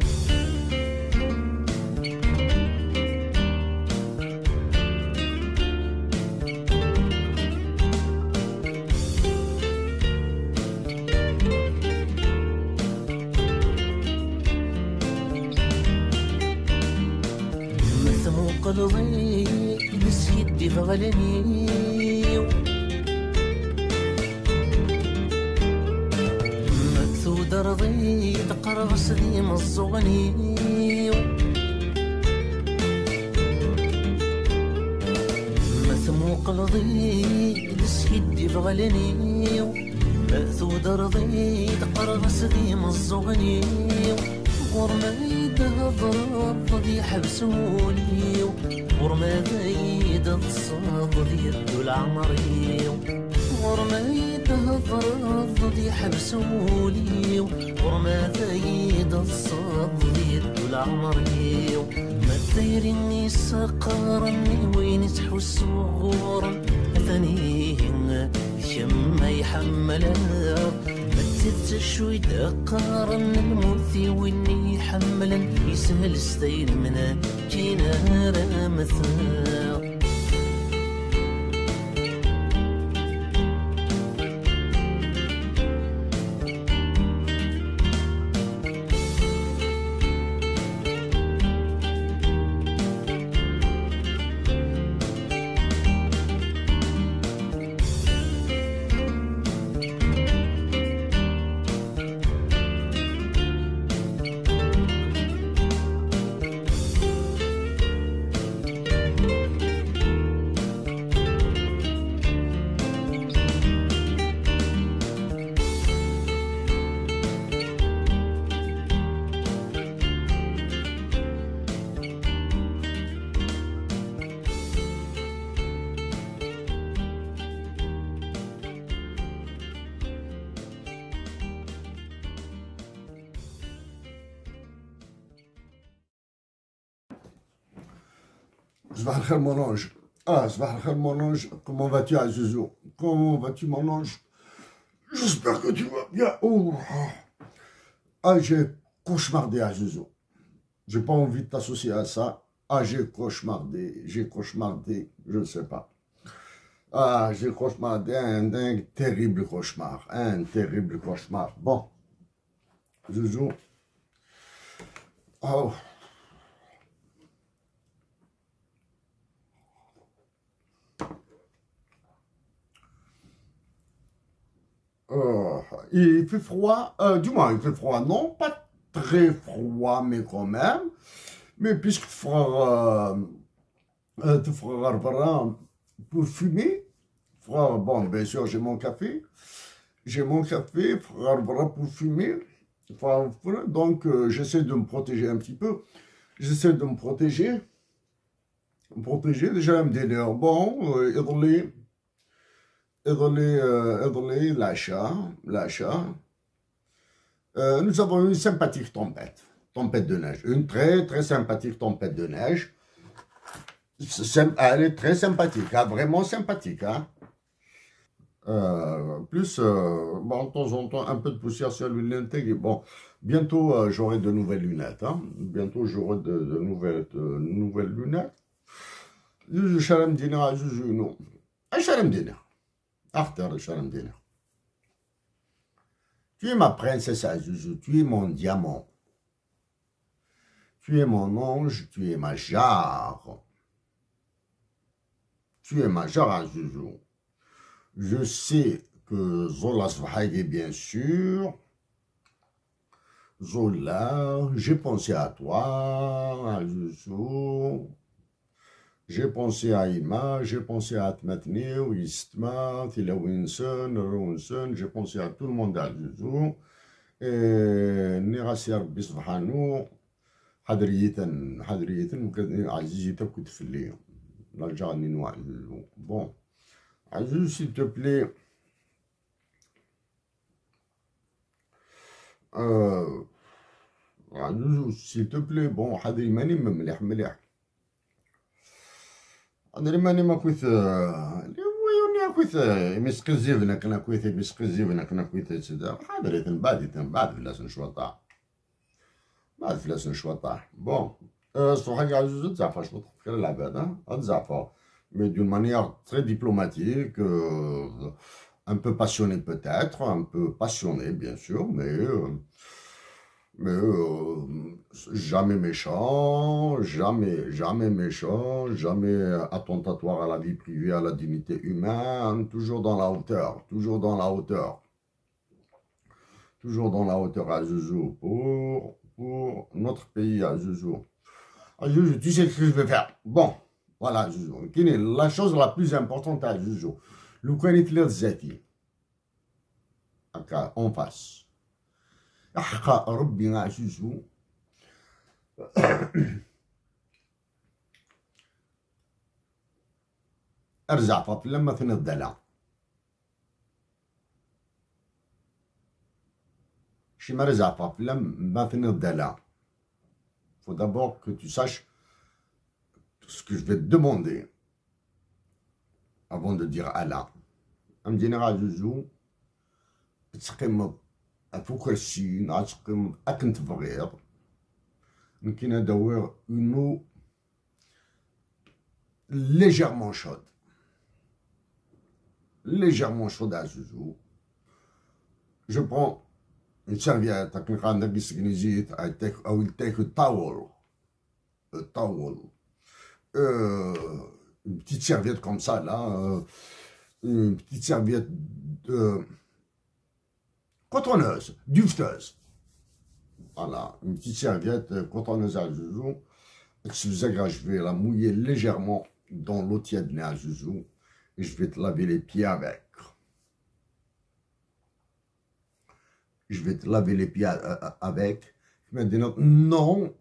مثمو قلبي بس يدي فغلني مكثود رضي تقرص ذي مصغني مثمو قلبي بس يدي فغلني مكثود رضي تقرص ذي مصغني ورميد هضرب ذي حبسوني ورميد الصاد يدو العمري ورميد هضرب ذي حبسوني ورميد الصاد يدو العمري ما تديرني سقارني وين تحس غورا ثانيهن الشم يحملها زدت شوي دقارن الموثي ويني يحملن يسهل ستير منا كي نار مثلا Sabah al-khair mon ange. Ah, sabah al-khair mon ange. Comment vas-tu, Azuzou? Comment vas-tu, mon ange? J'espère que tu vas bien. Oh. Ah, j'ai cauchemardé, Azuzou. J'ai pas envie de t'associer à ça. Ah, j'ai cauchemardé, je ne sais pas. Ah, j'ai cauchemardé un terrible cauchemar, Bon, Zouzou. Oh. Il fait froid, du moins il fait froid, non, pas très froid, mais quand même. Mais puisque frère, pour fumer, frère, bon, bien sûr, j'ai mon café, frère, pour fumer, frère, donc j'essaie de me protéger un petit peu, déjà, me dire, bon, l'achat. Nous avons une sympathique tempête de neige, une très très sympathique tempête de neige. Elle est très sympathique, hein, vraiment sympathique. Hein. Plus, bon, de temps en temps, un peu de poussière sur les lunettes. Et bon, bientôt j'aurai de nouvelles lunettes. Hein. Bientôt j'aurai de nouvelles lunettes. Shalom dina, non. Shalom dina. After Shalom dina. Tu es ma princesse Azuzou, tu es mon diamant. Tu es mon ange, tu es ma jarre. Tu es ma jarre Azuzou. Je sais que Zola Svahag, bien sûr. Zola, j'ai pensé à toi, Azuzou. J'ai pensé à Ima, j'ai pensé à Atmatni, Istma, Tilawinson, Ronson, j'ai pensé à tout le monde à Azuzou. Et Nirasir Bisvahano, Hadriyeten, Azizita Koutfili. Bon, Azuzou, s'il te plaît, Azuzou, s'il te plaît, bon, Hadri Mani Memleh. أنا ما كنت ويوني كنت مسقزيفنا كنا كنت مسقزيفنا كنا كنت سدا حاضر بعد فلاس نشوطا بون صراحة قاعد زوج تزعفا شوط خير العباد تزعفا mais d'une manière très diplomatique un peu passionné peut-être un peu passionné bien sûr mais jamais méchant, jamais attentatoire à la vie privée, à la dignité humaine, toujours dans la hauteur, à Zouzou, pour notre pays à Zouzou. Zouzou, tu sais ce que je vais faire. Bon, voilà Zouzou. La chose la plus importante à Zouzou, le Kouanitler Zeti, en face. أحقى ربي عزيزو أرزع فاط لما ثني الضلع شي ما رزع فاط لما ثني الضلع. Faut d'abord que tu saches ce que je vais te demander avant de dire Allah. أمدينا عزيزو تسقيم فوق السين عتقم أكن تبغيض ممكن ندور une eau légèrement chaude à Zouzou. Je prends une serviette avec un biscuit أو التاك towel une petite serviette comme ça là une petite serviette cotonneuse, dufteuse. Voilà, une petite serviette cotonneuse à Zouzou. Je vais la mouiller légèrement dans l'eau tiède à Zouzou et je vais te laver les pieds avec. Maintenant, non,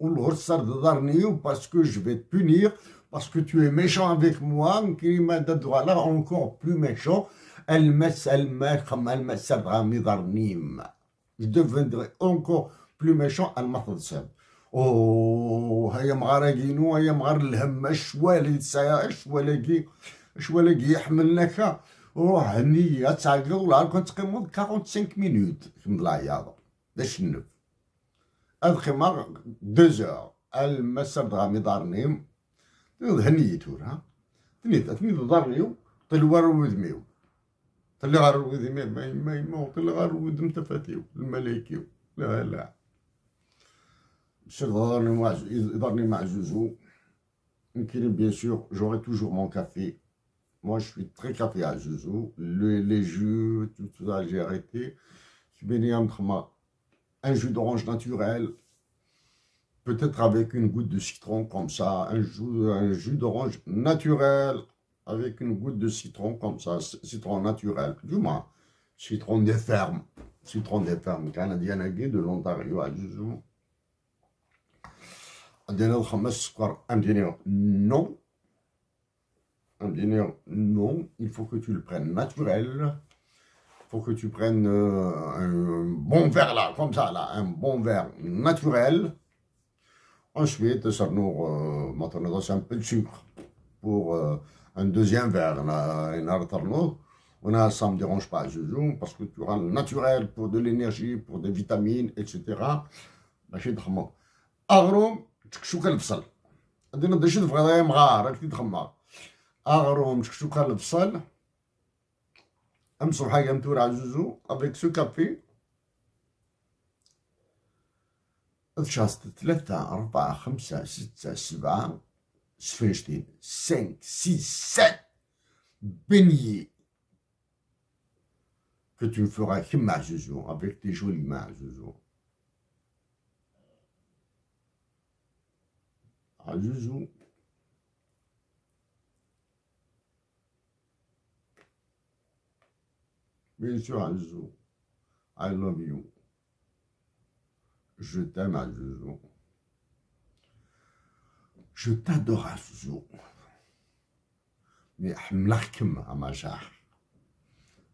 parce que je vais te punir, parce que tu es méchant avec moi, qui m'a donné là encore plus méchant. Je deviendrai encore plus méchant. هيا مغارقينو هيا مغار الهم اشوالي تسايا اشوالاكي يحملناك روح هنية تعقل ولا كنت تقيمو 45 مينوت من العياضة باش نف الخمار 2 زور المسا بغامي دارنيم هنية تورا تنيت دارنيو طلي غار وذميو طلي غار وذميو ما طلي غار وذم تفاتيو الملايكيو لا يضرني مع زوزو يمكن بيان سور j'aurai toujours mon café. Moi je suis très café à Zouzou, les jus, tout ça j'ai arrêté. Un jus d'orange naturel, peut-être avec une goutte de citron comme ça, un jus d'orange naturel avec une goutte de citron comme ça, citron naturel, du moins, citron des fermes canadienne de l'Ontario à Zouzou. عندنا الخمس سكر non, il faut que tu le prennes naturel, il faut que tu prennes un bon verre là, comme ça là, un bon verre naturel. Ensuite, ça nous donne un peu de sucre pour un deuxième verre là, ça ne me dérange pas, parce que tu auras le naturel pour de l'énergie, pour des vitamines, etc. أغروم تكشوكا البصل عندنا بدا شد فغاية مغار هاك تخمر أغروم تكشوكا البصل أمسو حاجة متورة على زوزو افيك سو كافي تشاست 3 4 5 6 7 27 5 6 7 beignets que tu feras كيما مع زوزو avec tes jolies mains زوزو à Zouzou. Bien sûr, à Zouzou. I love you. Je t'aime, à Zouzou. Je t'adore, à Zouzou. Mais m'lachkem à ma chère.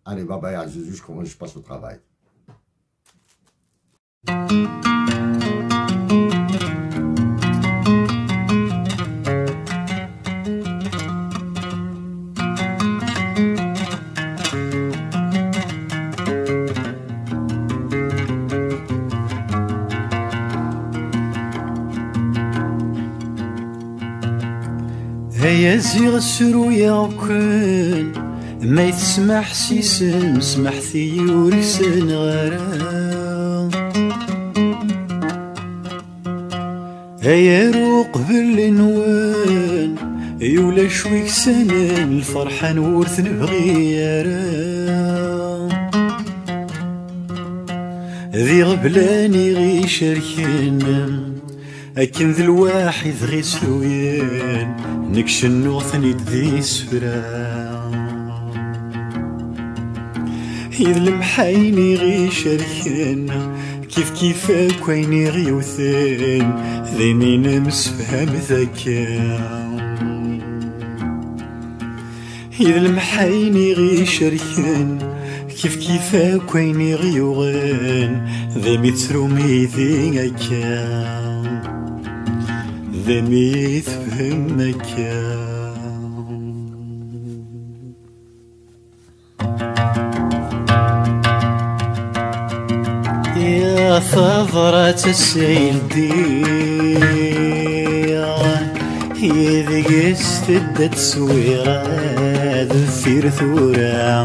Allez, bye bye, à Zouzou, je passe au travail. هيا زيغ سرويا وكن ما يتسمح سيسن سمح ثيورك سن غرا هيا روق بالنوان يولا شويك سنن الفرحة نورث نبغيارا ذي غبلاني غي شاركنا أكن ذي الواحد غي سرويان نكشن نوثني ذي سفرا إذ المحايني غي شاركنا كيف كويني غي وثان ذيني نمسفهم ذاكا إذ المحايني غي شاركنا كيف كويني غي وغان ذي مترومي ذي أكا ذمي فهمك يا ثغرة السيل دير يذق استدت سويرة ذفير ثورة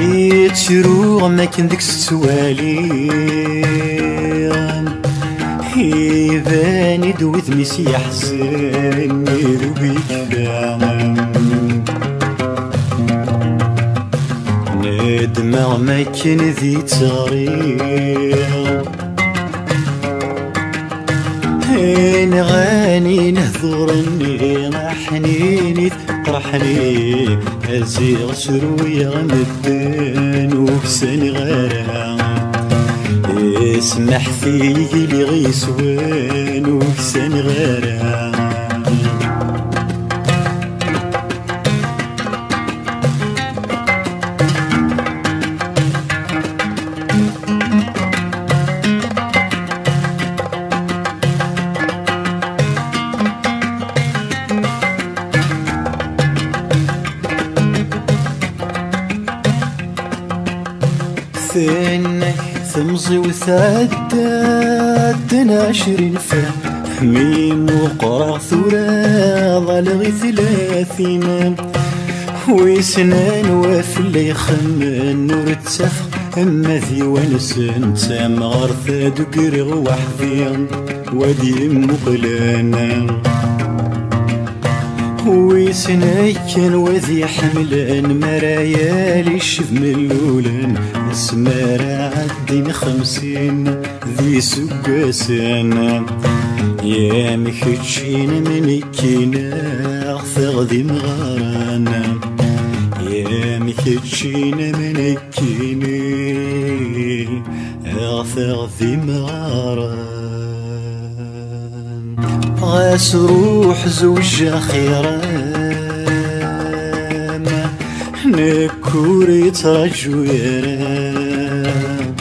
يتشرو ما كان ديك السوالي يباني دوذ ميسي حسن يذوبيك ندمع ما كان ذي تغرير نغاني نهضرني حنيني تقرحني أزيغ سرويا مدن وكسن غيرها اسمح فيه لي غيسوان وكسن غيرها فينك ثمزي وثعدنا 20 ميم وقرع ثورة ضلغي 30 ويسنان وفلي يخمن نور التفق أما ذي ونسن تام غرثة دقرغ وحدي ودي مقلانا ويسنايكن وذي حملان مرايا ليشف ملولان اسمارا عدين 50 ذي سقاسانا يا مكتشين من كينا أغثغ ذي مغارانا يا مكتشين من كينا أغثغ ذي مغارانا غاس روح زوج خيران نكوري ترجو يران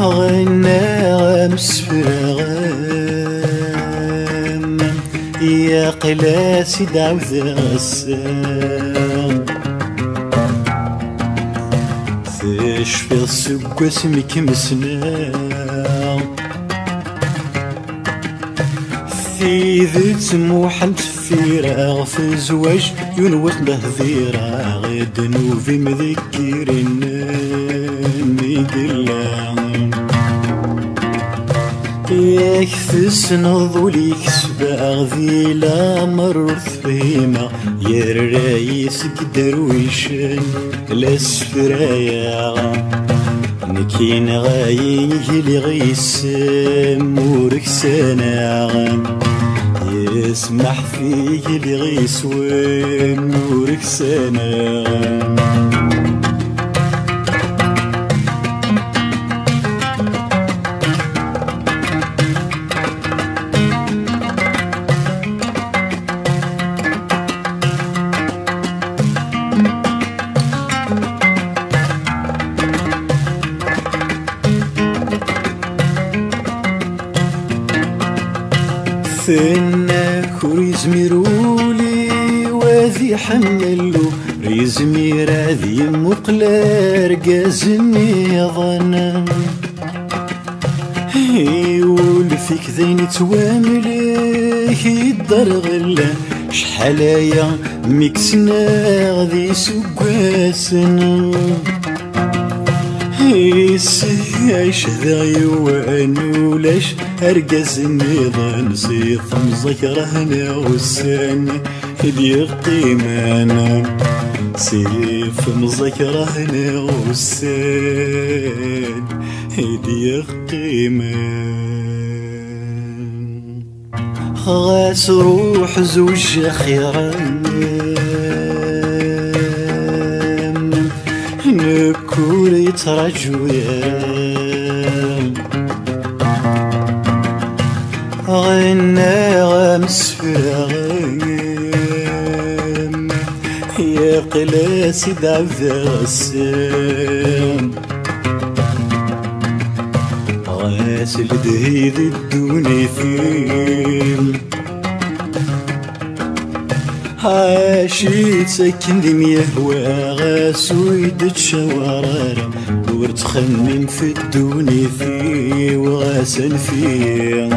غنى غمس فرغام يا قلاسي دعوذ غسام تشفي السق اسمك مسنام في ذي تموحل تفيرا في زواج ينوت بهذيرا غيد نوفي مذكرين ميقلا يكفس نضولي كسباغ ذي لا مرث فيما يا الرايس قدرويشن الاسفرايا نكين غايج لي غيسم وركسانا يسمح فيه لي غيسوم وركسانا فينك وريزميرولي وذي حملو ريزمير هذي مقلار قازمي ظنم ولفيك ذين توامليه يدر غلا شحالايا ميكسنا غذي سقاسنا يعيش ذا يوان ولاش أرقز النظام سيف مذكرهنا والسان ديال قيمانا سيف مذكرهنا والسان ديال قيمان غاس روح زوج خيران نكوري ترجو يا غنى غمس فراغم يا قلاسي دعوذ غسام غاسل دهيد الدوني فيم عاشيت ساكن دي ميهوى غاسو يدت شوارارا ورتخمم في الدوني فيه وغاسل فيه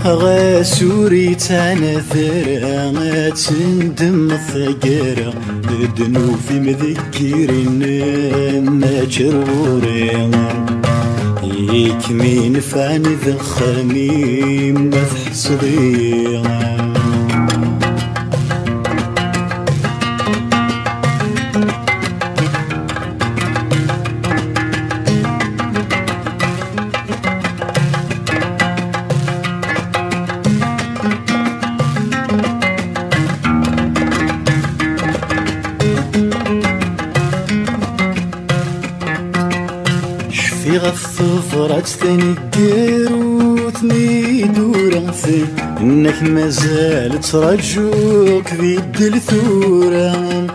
غاسوري تانا ثرا تندم الثقارة بدنو في مذكرين ما جروري يكمين فاني ذا خميم ما تحصدي في غفرات ثاني الديرو ثميد ورغثي انك مازال ترجوك بيد الثورة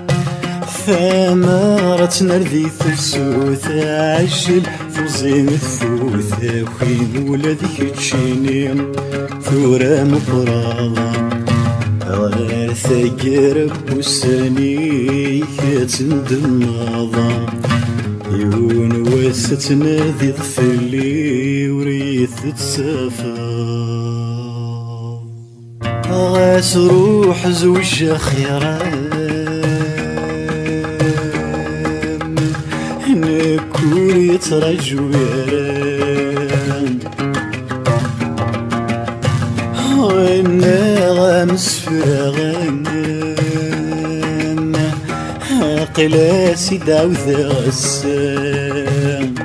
ثمرة نردي ثسوث عجل فوزي مثفوث وخين ولا ذيك تشيني ثورة مقراضة غير ثقرب وساني كتندم نظام يون وست نادي ضفلي وريث تسافر غاس روح زوج خيران نكون يترجو يران وانا غامس فراغان قلاسي داوذ غسان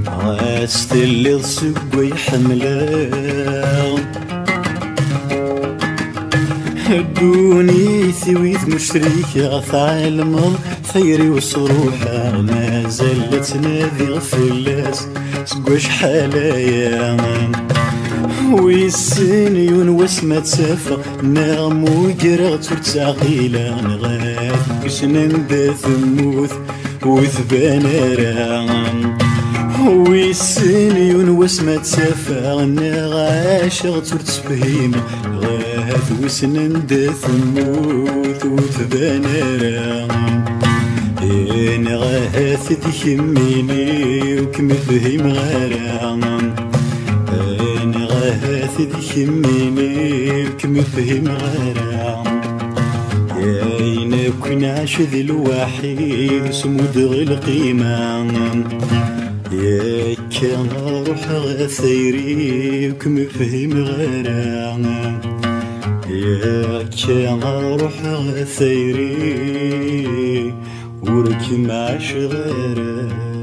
غاستلي ضسقوي حملان دوني ثويت مشريك غف عالم ثيري وصروحها ما زالت نادي غفلاس سقوش حالايا ويسنيون واسمة تسافى نغم وقرغت ورتعقيلا نغاد كشنان دا ثموث وثبان رام ويسنيون واسمة تسافى نغاشغت ورتفهيم غاد وسنان دا ثموث وثبان رام نغاث تخميني وكمفهيم غرام هاث ذكميني كمفهم غرام ياين كون عاش ذي الوحيد سمود القيمة يا كان روح غثيري كمفهم غرام يا كان روح غثيري وركم عاش غرام